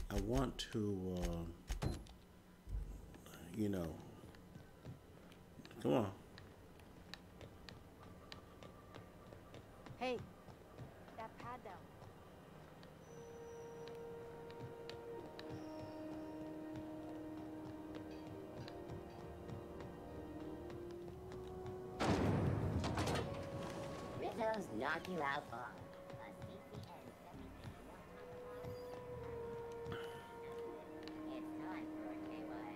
I want to, you know, come on. Hey, that pad down. Rizzo's knock you out on. It's time for a KY.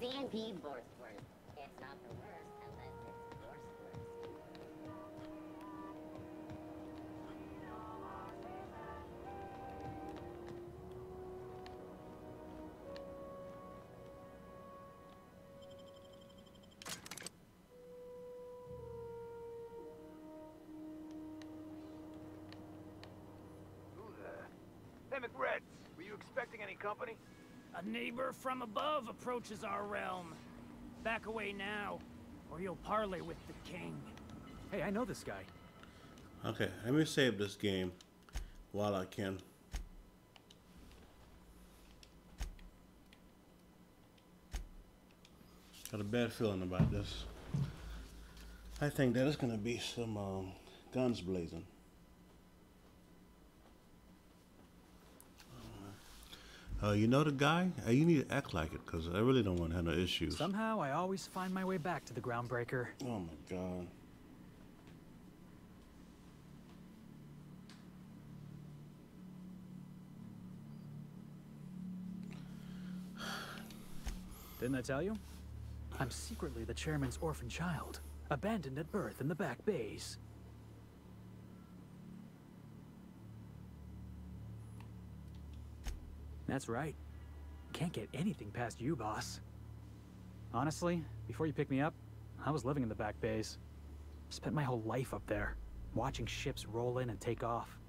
CNP Borsworth. It's not the worst unless it's Borsworth. Hey, McReds, were you expecting any company? A neighbor from above approaches our realm. Back away now, or you'll parley with the king. Hey, I know this guy. Okay, let me save this game while I can. Got a bad feeling about this. I think that is gonna be some guns blazing. You know the guy? You need to act like it, because I really don't want to have no issues. Somehow, I always find my way back to the Groundbreaker. Oh my god. Didn't I tell you? I'm secretly the chairman's orphan child, abandoned at birth in the back bays. That's right. Can't get anything past you, boss. Honestly, before you picked me up, I was living in the back bays. Spent my whole life up there, watching ships roll in and take off.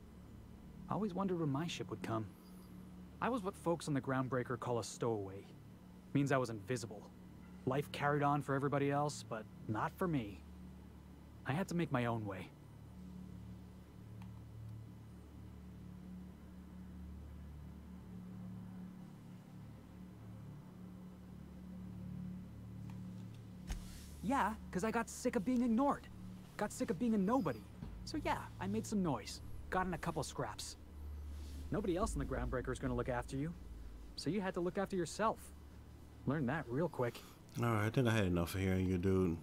I always wondered when my ship would come. I was what folks on the Groundbreaker call a stowaway. Means I was invisible. Life carried on for everybody else, but not for me. I had to make my own way. Yeah, because I got sick of being ignored. Got sick of being a nobody. So yeah, I made some noise. Got in a couple scraps. Nobody else in the Groundbreaker is going to look after you. So you had to look after yourself. Learned that real quick. Alright, I think I had enough of hearing you, dude.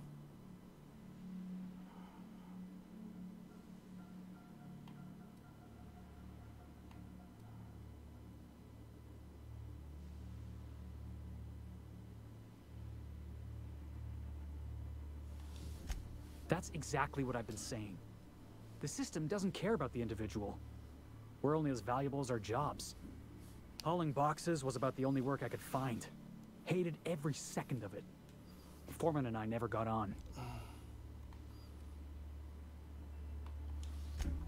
That's exactly what I've been saying. The system doesn't care about the individual. We're only as valuable as our jobs. Hauling boxes was about the only work I could find. Hated every second of it. Foreman and I never got on.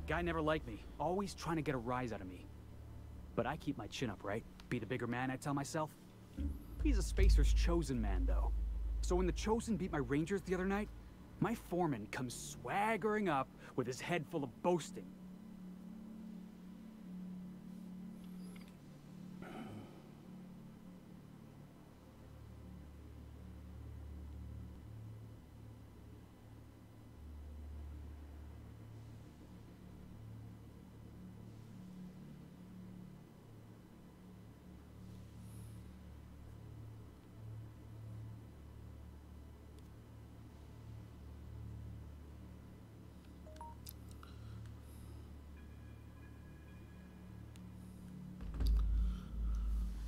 Guy never liked me, always trying to get a rise out of me. But I keep my chin up, right? Be the bigger man, I tell myself. He's a Spacer's chosen man, though. So when the Chosen beat my Rangers the other night, my foreman comes swaggering up with his head full of boasting.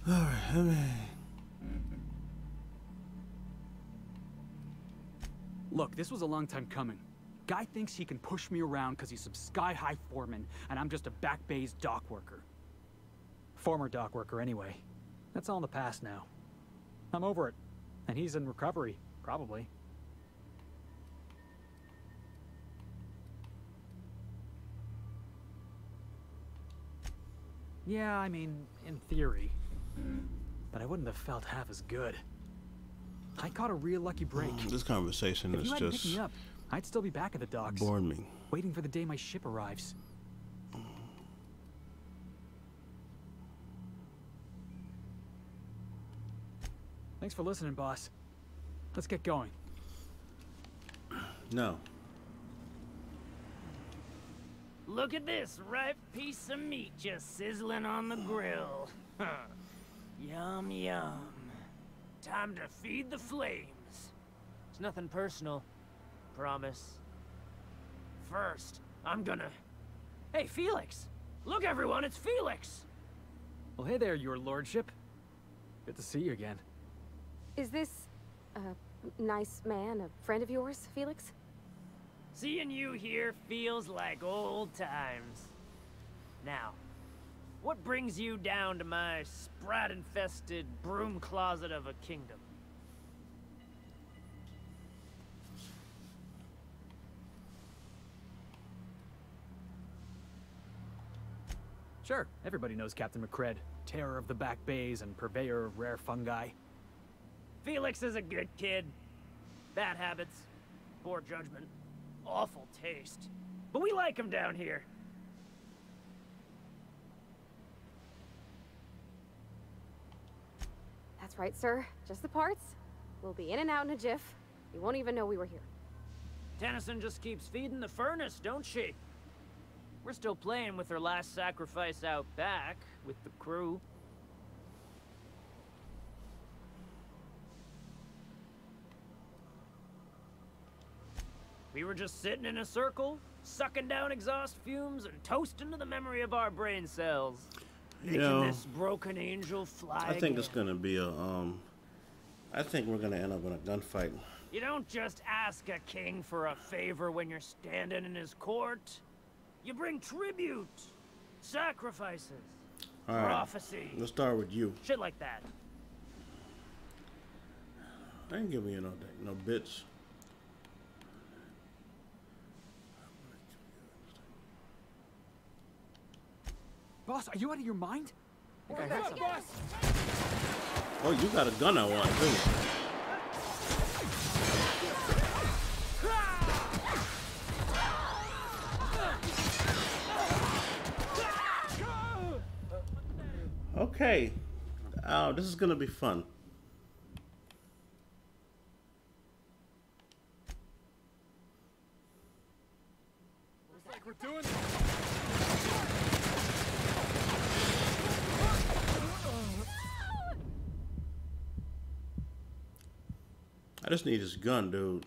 Alright, Look, this was a long time coming. Guy thinks he can push me around because he's some sky-high foreman, and I'm just a back bay's dock worker. Former dock worker, anyway. That's all in the past now. I'm over it. And he's in recovery, probably. Yeah, I mean, in theory. But I wouldn't have felt half as good. I caught a real lucky break. This conversation is just picked me up, I'd still be back at the docks. boring me. Waiting for the day my ship arrives. Thanks for listening, boss. Let's get going. No. Look at this ripe piece of meat just sizzling on the grill. Huh. Yum, yum. Time to feed the flames. It's nothing personal. Promise. First, I'm gonna... Hey, Felix! Look, everyone, it's Felix! Well, hey there, your lordship. Good to see you again. Is this a nice man, a friend of yours, Felix? Seeing you here feels like old times. Now, what brings you down to my sprat-infested broom closet of a kingdom? Sure, everybody knows Captain McCred, terror of the back bays and purveyor of rare fungi. Felix is a good kid. Bad habits, poor judgment, awful taste. But we like him down here. That's right, sir. Just the parts. We'll be in and out in a jiff. You won't even know we were here. Tennyson just keeps feeding the furnace, don't she? We're still playing with her last sacrifice out back, with the crew. We were just sitting in a circle, sucking down exhaust fumes and toasting to the memory of our brain cells. You Making know, this broken angel fly I think again. it's gonna be a I think we're gonna end up in a gunfight. You don't just ask a king for a favor when you're standing in his court. You bring tribute, sacrifices, All right. prophecy. Let's start with you. Shit like that. I ain't giving you no bits. Boss, are you out of your mind? I think I heard something. Oh, you got a gun I want too. Okay. This is gonna be fun. Looks like we're doing this. I just need this gun, dude.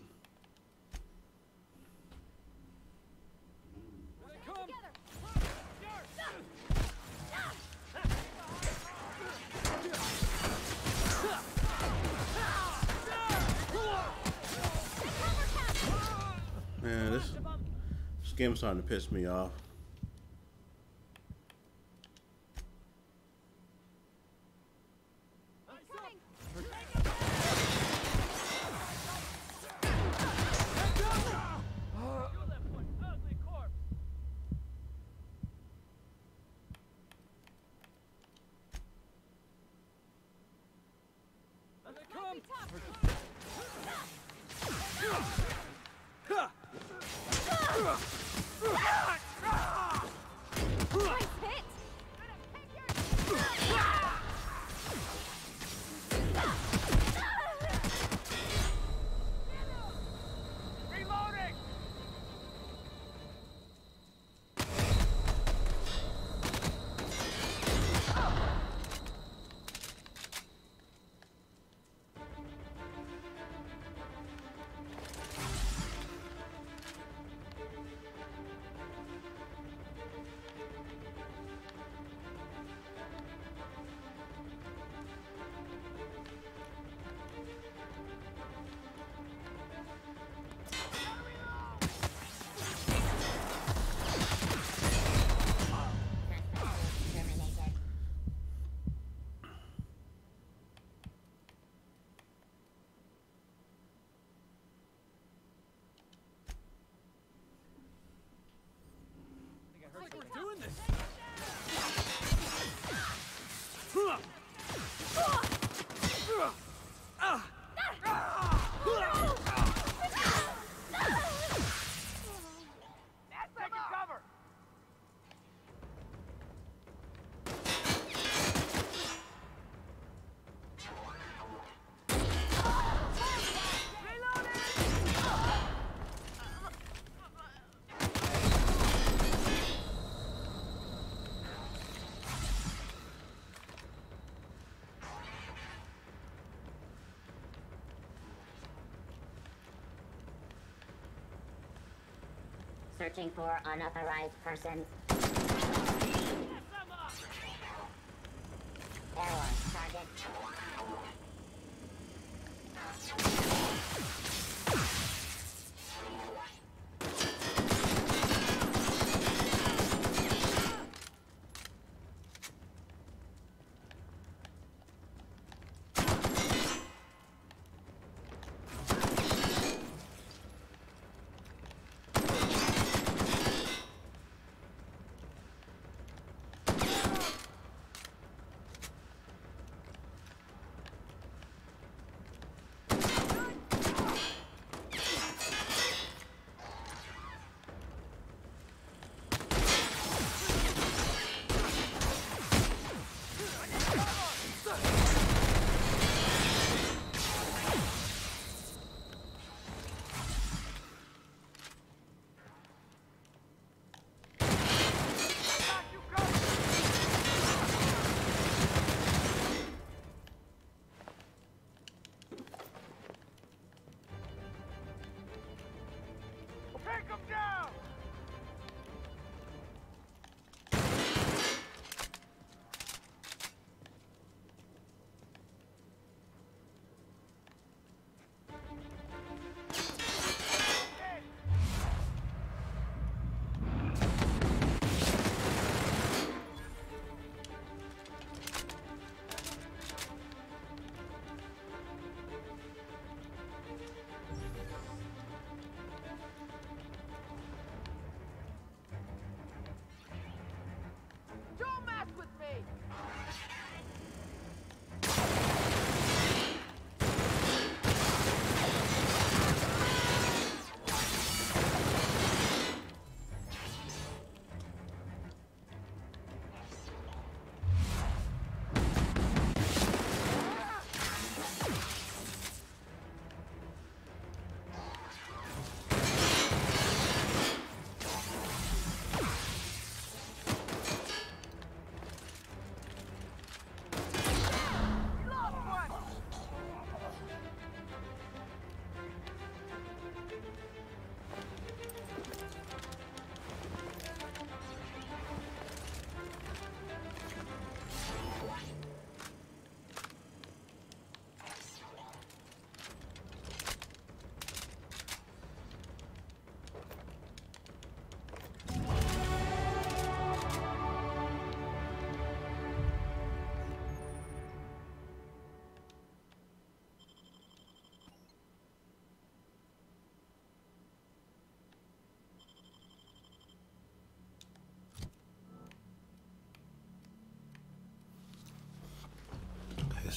Man, this game's starting to piss me off. Searching for unauthorized persons. Error. Target.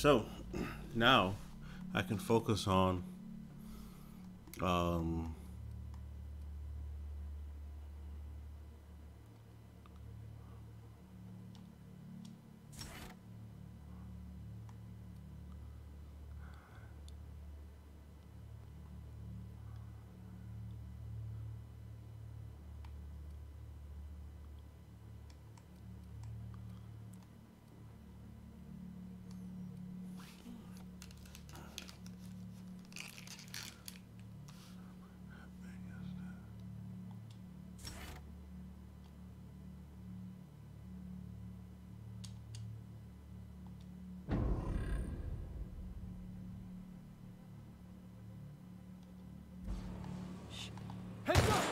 so now I can focus on Heads up!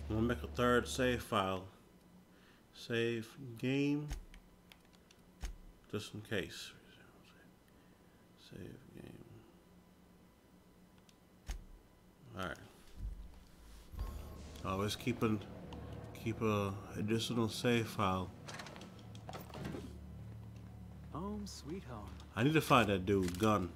I'm gonna make a third save file. Save game. Just in case. Save game. Alright. Always keep a additional save file. Home sweet home. I need to find that dude's gun.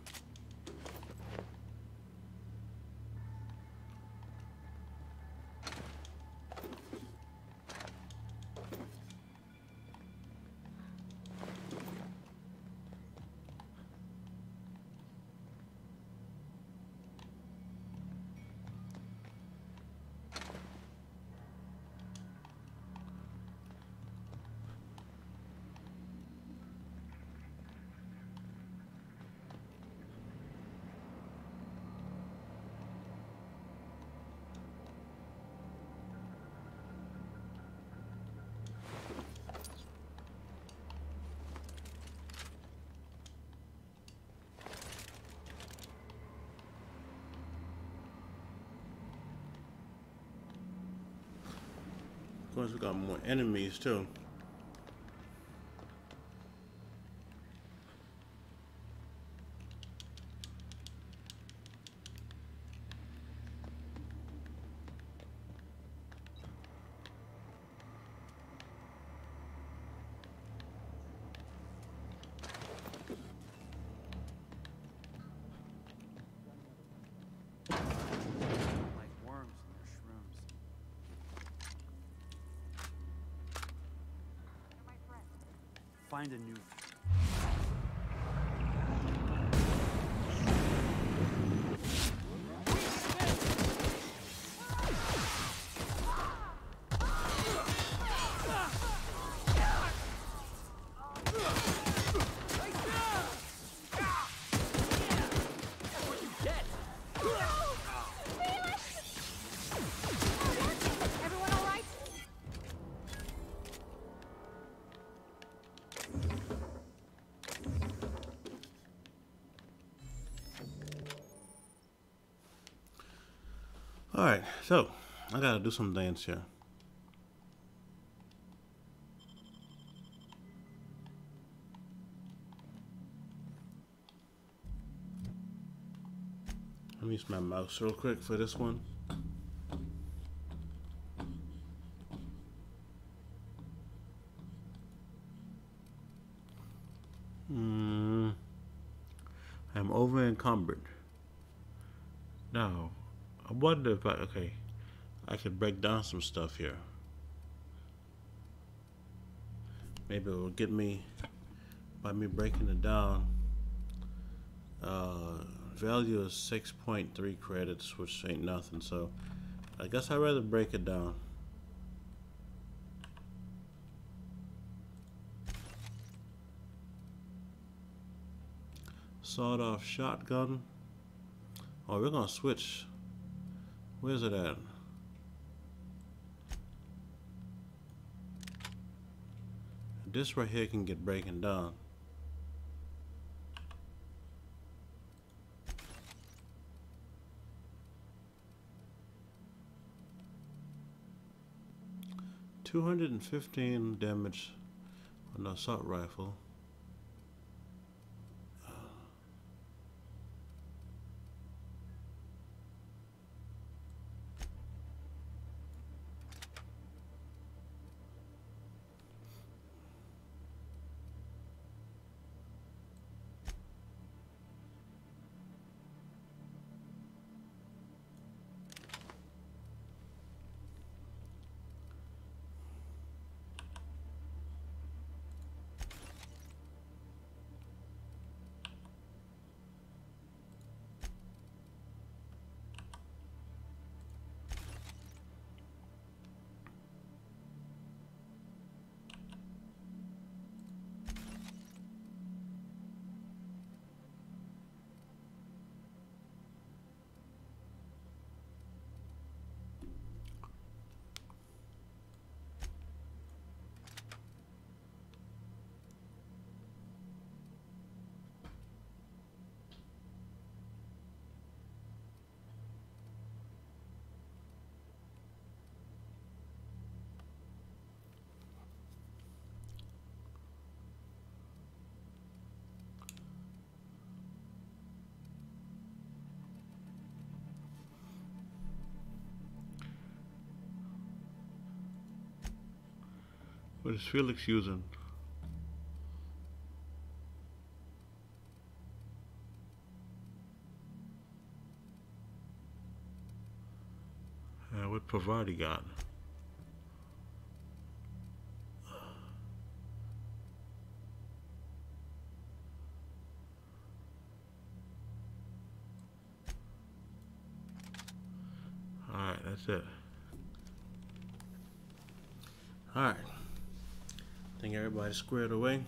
Of course, we got more enemies too. Like worms in their shrooms. Find a new. Alright, so I gotta do some things here. Let me use my mouse real quick for this one. I'm over encumbered. Now, I wonder if I could break down some stuff here. Maybe it will get me, by me breaking it down. Value is 6.3 credits, which ain't nothing, so I guess I'd rather break it down. Sawed-off shotgun. Oh, we're gonna switch. Where's it at? This right here can get breaking down. $215 damage on the assault rifle. What is Felix using? What Pavardi got? Alright, that's it. Alright. I think everybody's squared away.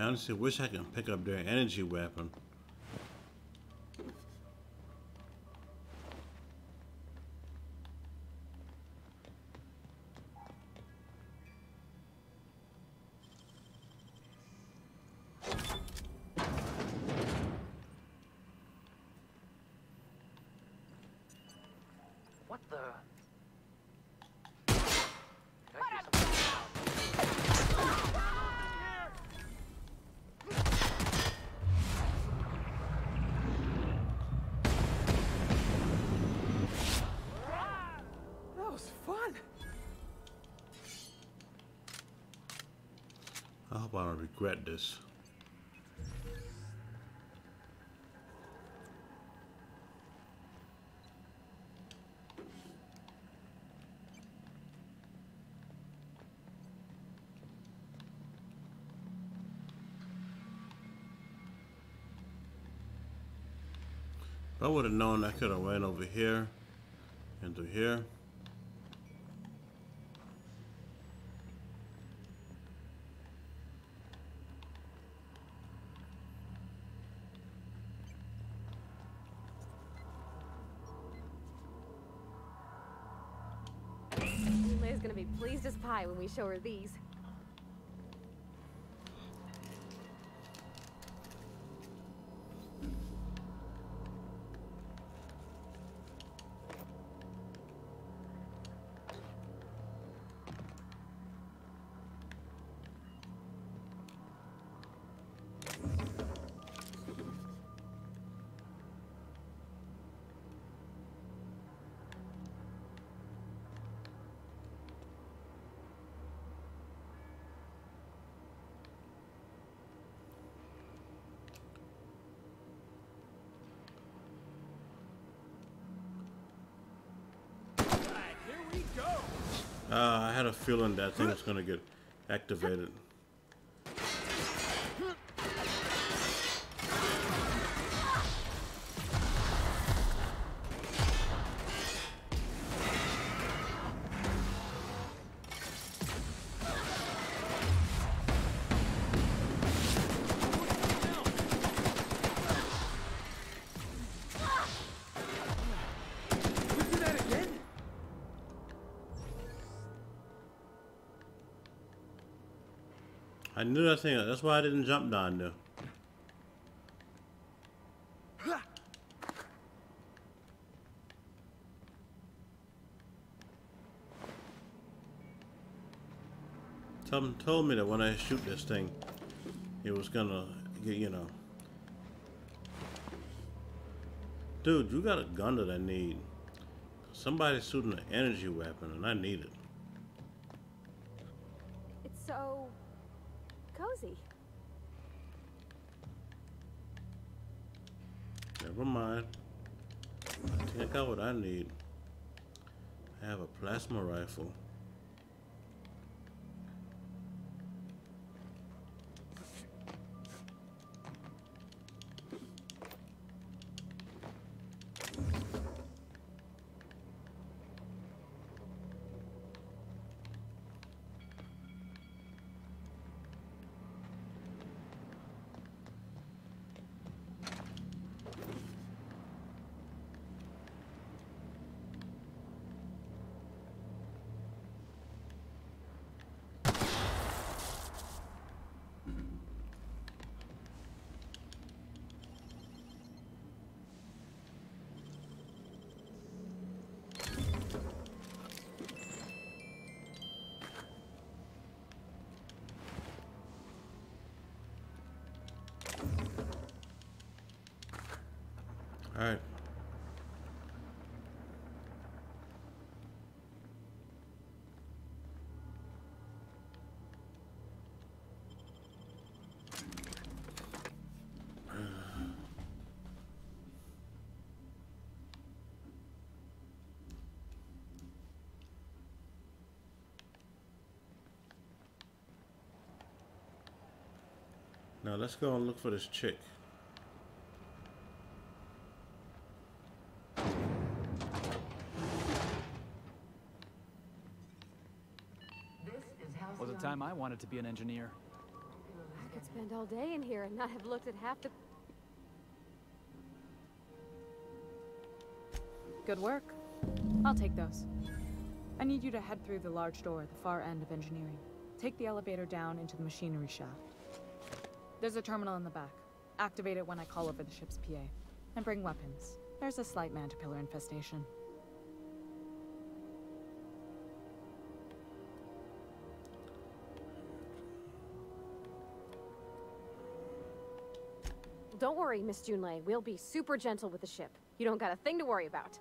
I honestly wish I could pick up their energy weapon. What the? That was fun. I hope I don't regret this. If I would have known, I could have went over here and through here. Liz gonna be pleased as pie when we show her these. I had a feeling that thing was gonna get activated. I knew that thing. That's why I didn't jump down there. Something told me that when I shoot this thing, it was gonna get, you know. Dude, you got a gun that I need. Somebody's shooting an energy weapon and I need it. It's so cozy. Never mind. I think I got what I need. I have a plasma rifle. All right. Now let's go and look for this chick. Was a time I wanted to be an engineer. spend all day in here and not have looked at half the... Good work. I'll take those. I need you to head through the large door at the far end of engineering. Take the elevator down into the machinery shaft. There's a terminal in the back. Activate it when I call over the ship's PA. And bring weapons. There's a slight mantipillar infestation. Don't worry, Miss Junlei. We'll be super gentle with the ship. You don't got a thing to worry about.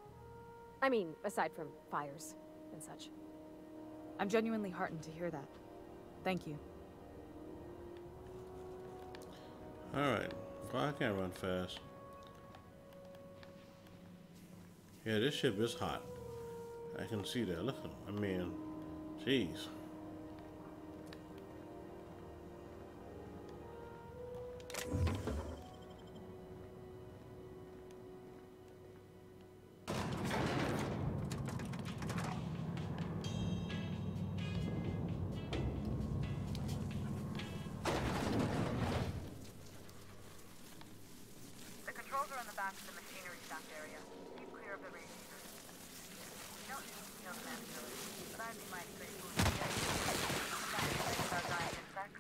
I mean, aside from fires and such. I'm genuinely heartened to hear that. Thank you. Alright. Well, I can't run fast. Yeah, this ship is hot. I can see that. Look at him. I mean, jeez. The controls are in the back of the machinery shaft area. Keep clear of the radiators. You don't need to kill the manticore, but I'd be mighty grateful if you guys could start dying insects.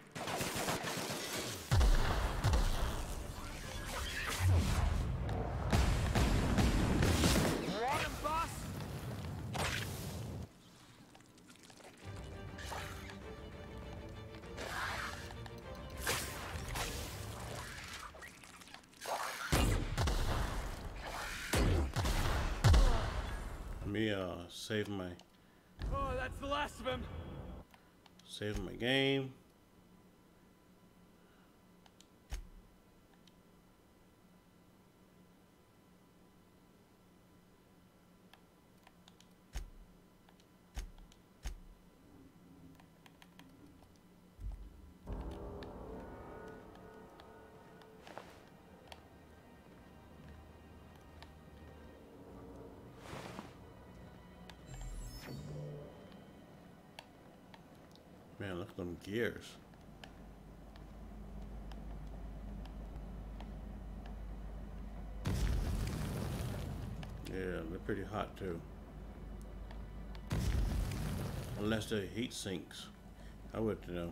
We're on him, boss! Let me save my Oh, that's the last of him. save my game. Man, look at them gears. Yeah, they're pretty hot too. Unless they're heat sinks. I would know.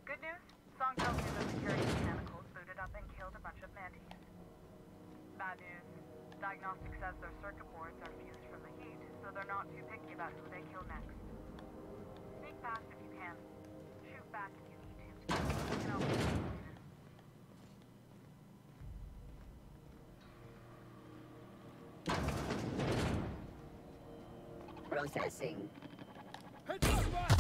Good news? Song tells me the security mechanicals booted up and killed a bunch of mantis. Bad news. Diagnostic says their circuit boards are fused from the heat, so they're not too picky about who they kill next. Sneak past if you can. Shoot back if you need to. You can always do it later. Processing. Heads up, boss!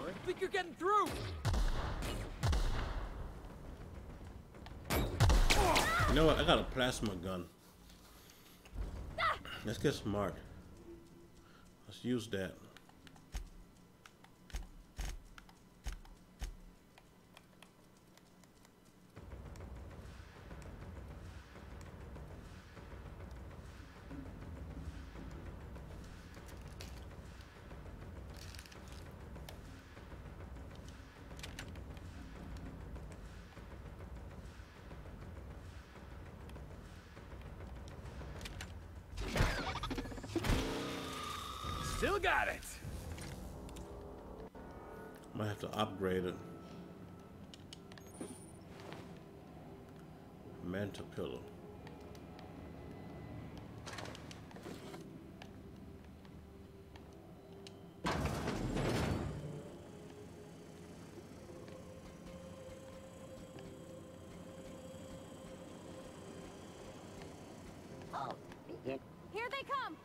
I think you're getting through! You know what? I got a plasma gun. Let's get smart. Let's use that. Still got it! Might have to upgrade it. Manta pillow. Oh, begin. Here they come!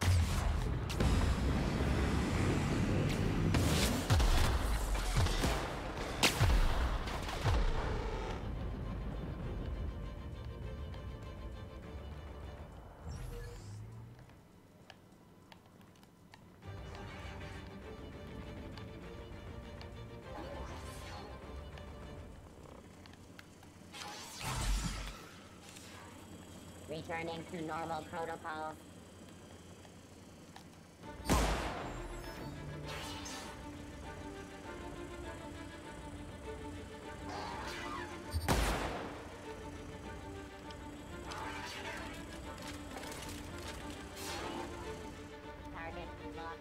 Returning to normal protocols. Target locked.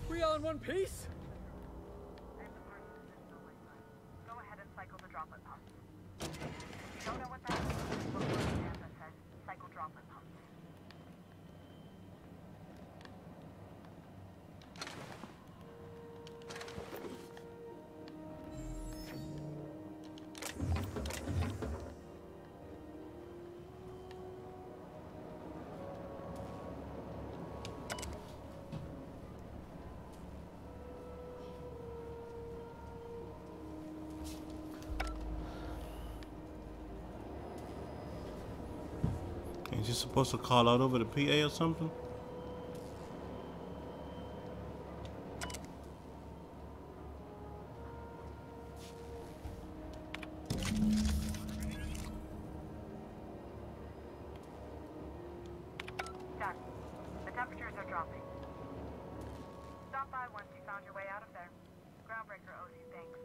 We all in one piece? Go ahead and cycle the droplet pumps. If you don't know what that is, look what Amanda said. Cycle droplet pumps. Ain't you supposed to call out over the PA or something? Done. The temperatures are dropping. Stop by once you found your way out of there. Groundbreaker owes you thanks.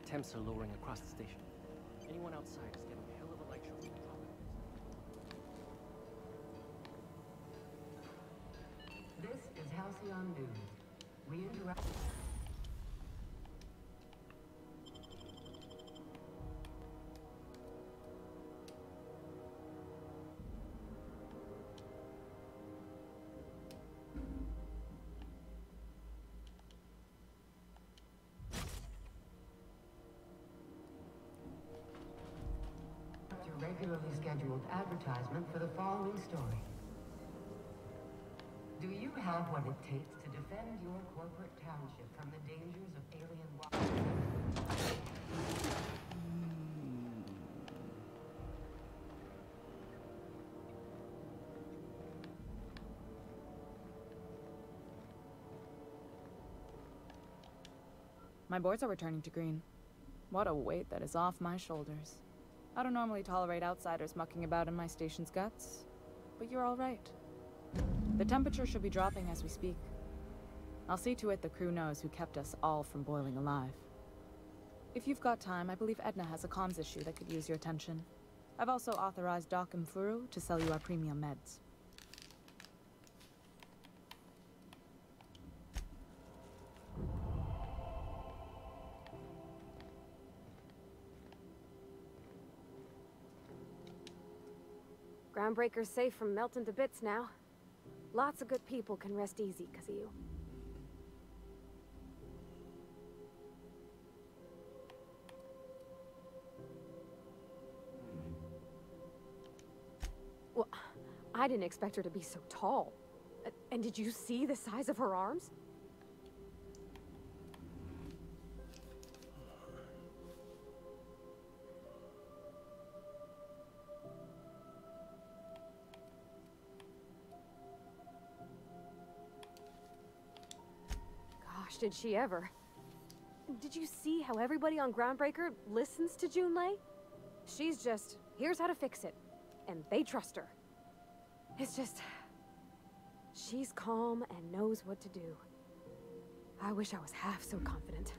Temps are lowering across the station. Anyone outside is getting a hell of a lecture from the droplet. This is Halcyon News. We interrupt. Your regularly scheduled advertisement for the following story. Do you have what it takes to defend your corporate township from the dangers of alien wildlife? My boards are returning to green. What a weight that is off my shoulders. I don't normally tolerate outsiders mucking about in my station's guts, but you're all right. The temperature should be dropping as we speak. I'll see to it the crew knows who kept us all from boiling alive. If you've got time, I believe Edna has a comms issue that could use your attention. I've also authorized Doc and Furu to sell you our premium meds. Groundbreaker's safe from melting to bits now. Lots of good people can rest easy because of you. Well, I didn't expect her to be so tall. And did you see the size of her arms? Gosh, did she ever. Did you see how everybody on Groundbreaker listens to Junlei? She's just, here's how to fix it. And they trust her. It's just... she's calm and knows what to do. I wish I was half so confident.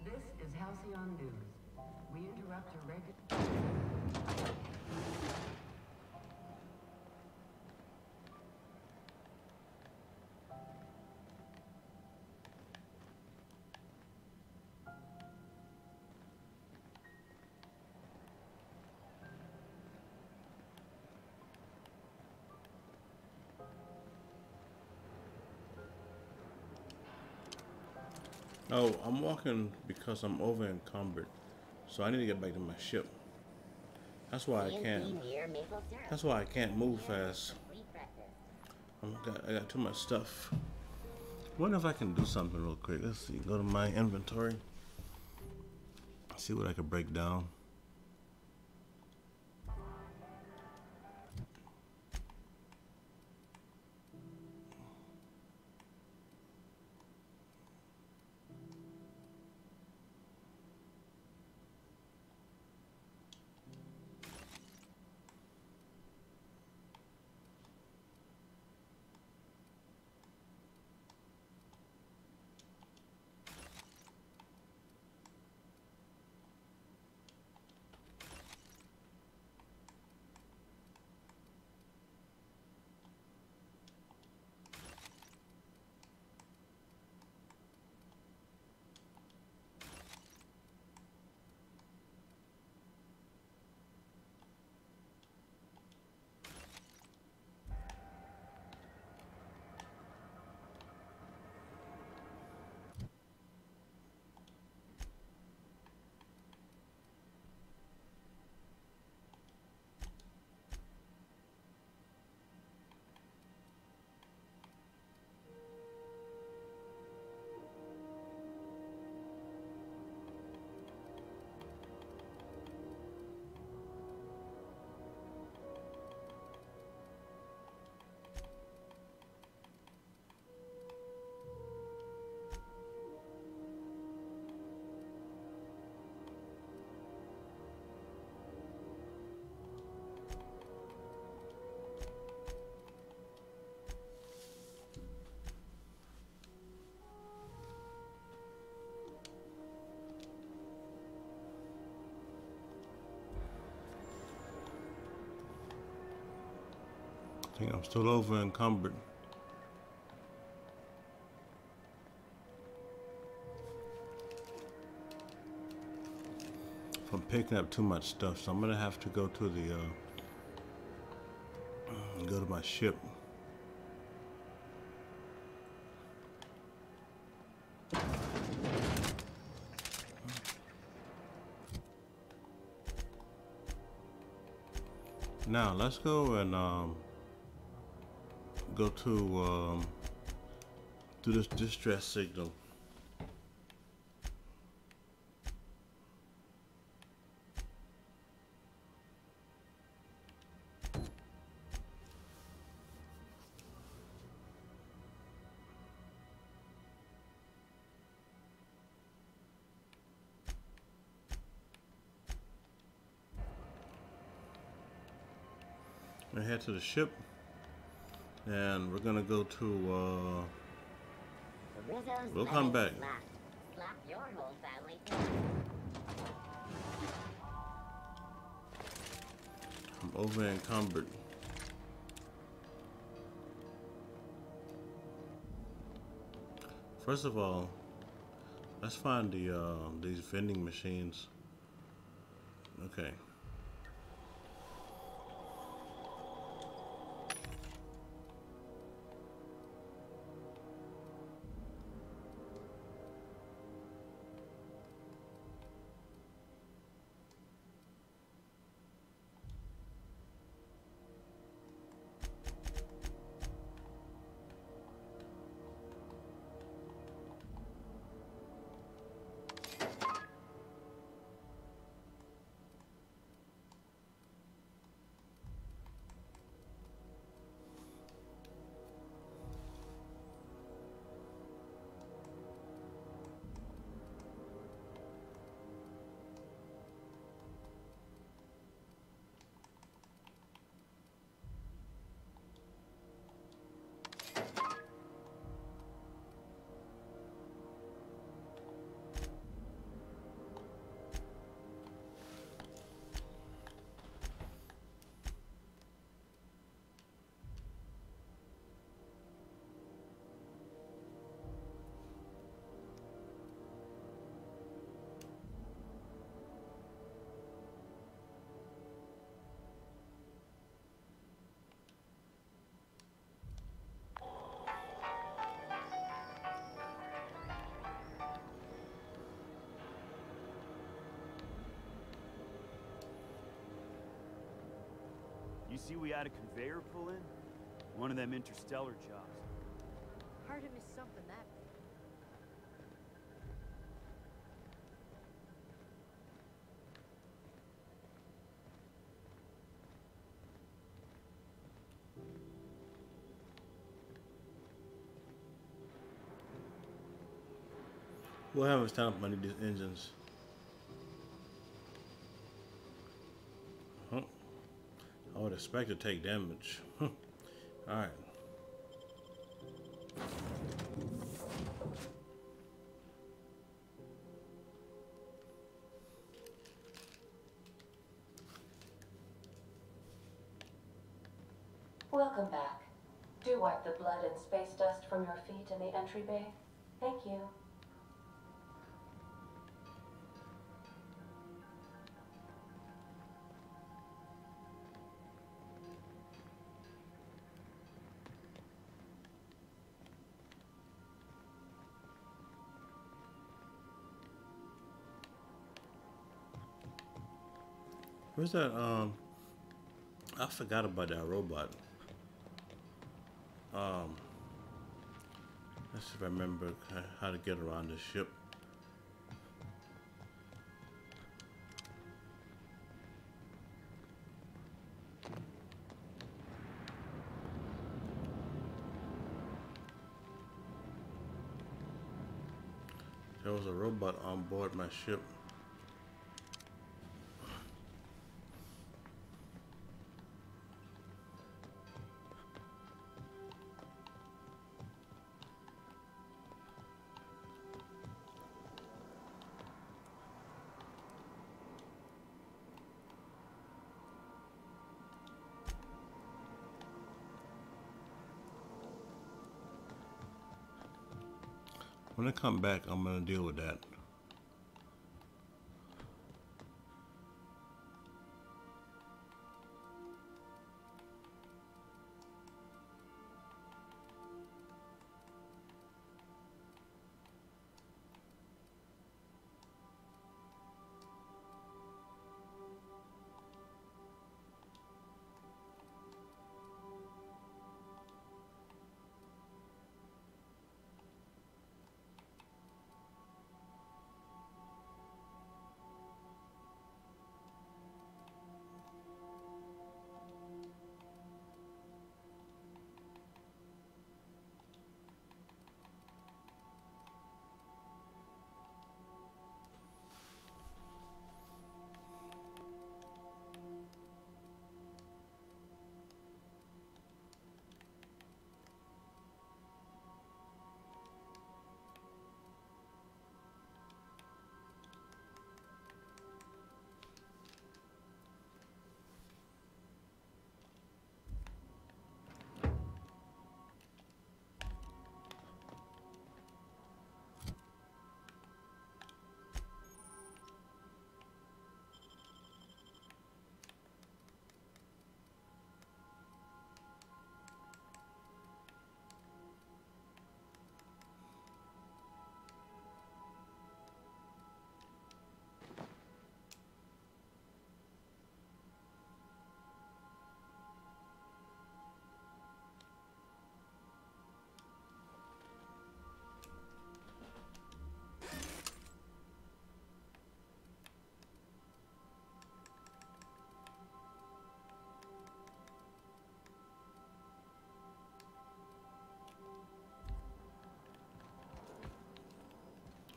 This is Halcyon News. We interrupt your regular... Oh, I'm walking because I'm over encumbered. So I need to get back to my ship. That's why I can't. That's why I can't move fast. I got too much stuff. Wonder if I can do something real quick. Let's see. Go to my inventory. See what I can break down. I think I'm still over encumbered. I'm picking up too much stuff, so I'm gonna have to go to the go to my ship. Now let's go and go to this distress signal. gonna head to the ship, and we're gonna go to. We'll come back. Slap your whole family. I'm over encumbered. First of all, let's find the these vending machines. Okay. You see we had a conveyor pull in? One of them interstellar jobs. Hard to miss something that big. We'll have us time to money these engines. Huh. I would expect to take damage. Alright. Welcome back. Do wipe the blood and space dust from your feet in the entry bay. Thank you. Where's that, I forgot about that robot. Let's see if I remember how to get around the ship. There was a robot on board my ship. When I come back, I'm gonna deal with that.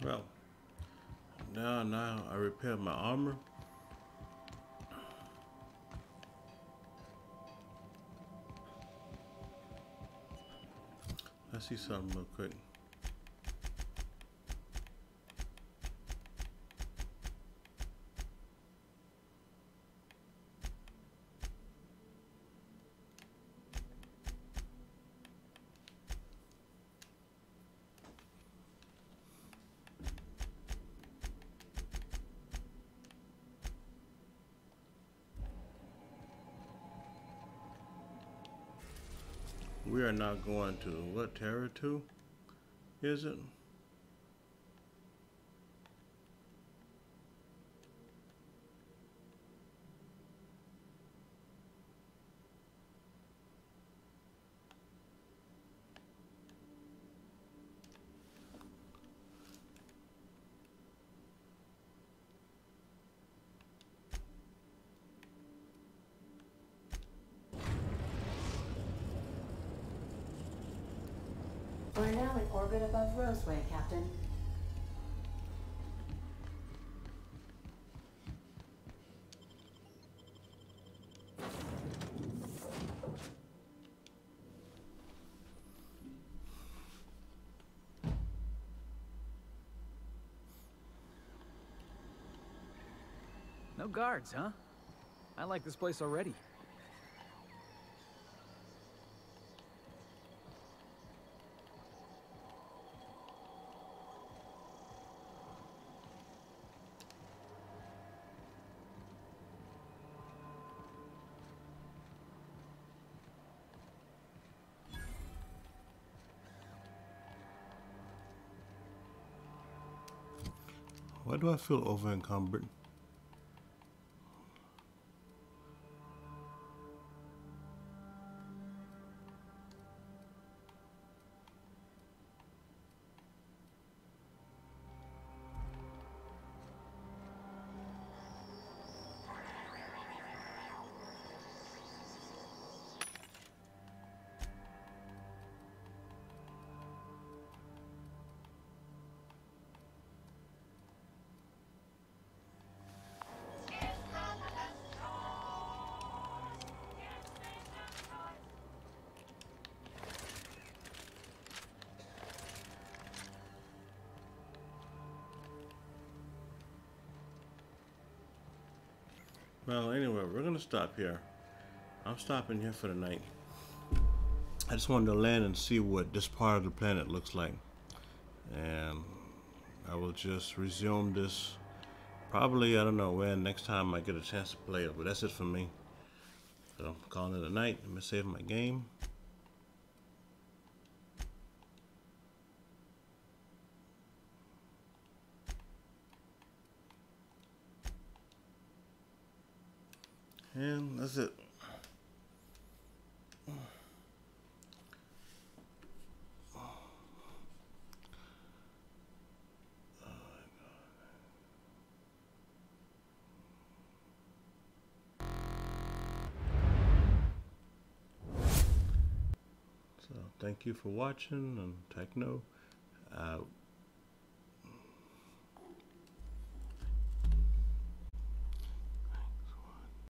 Well, now I repaired my armor. Let's see something real quick. We are now going to what Terra 2? Is it? We're now in orbit above Roseway, Captain. No guards, huh? I like this place already. Why do I feel over encumbered? Well, anyway, we're gonna stop here. I'm stopping here for the night. I just wanted to land and see what this part of the planet looks like. And I will just resume this probably, I don't know when, next time I get a chance to play it. But that's it for me. So I'm calling it a night. I'm gonna save my game. And that's it. So thank you for watching, and Techno out.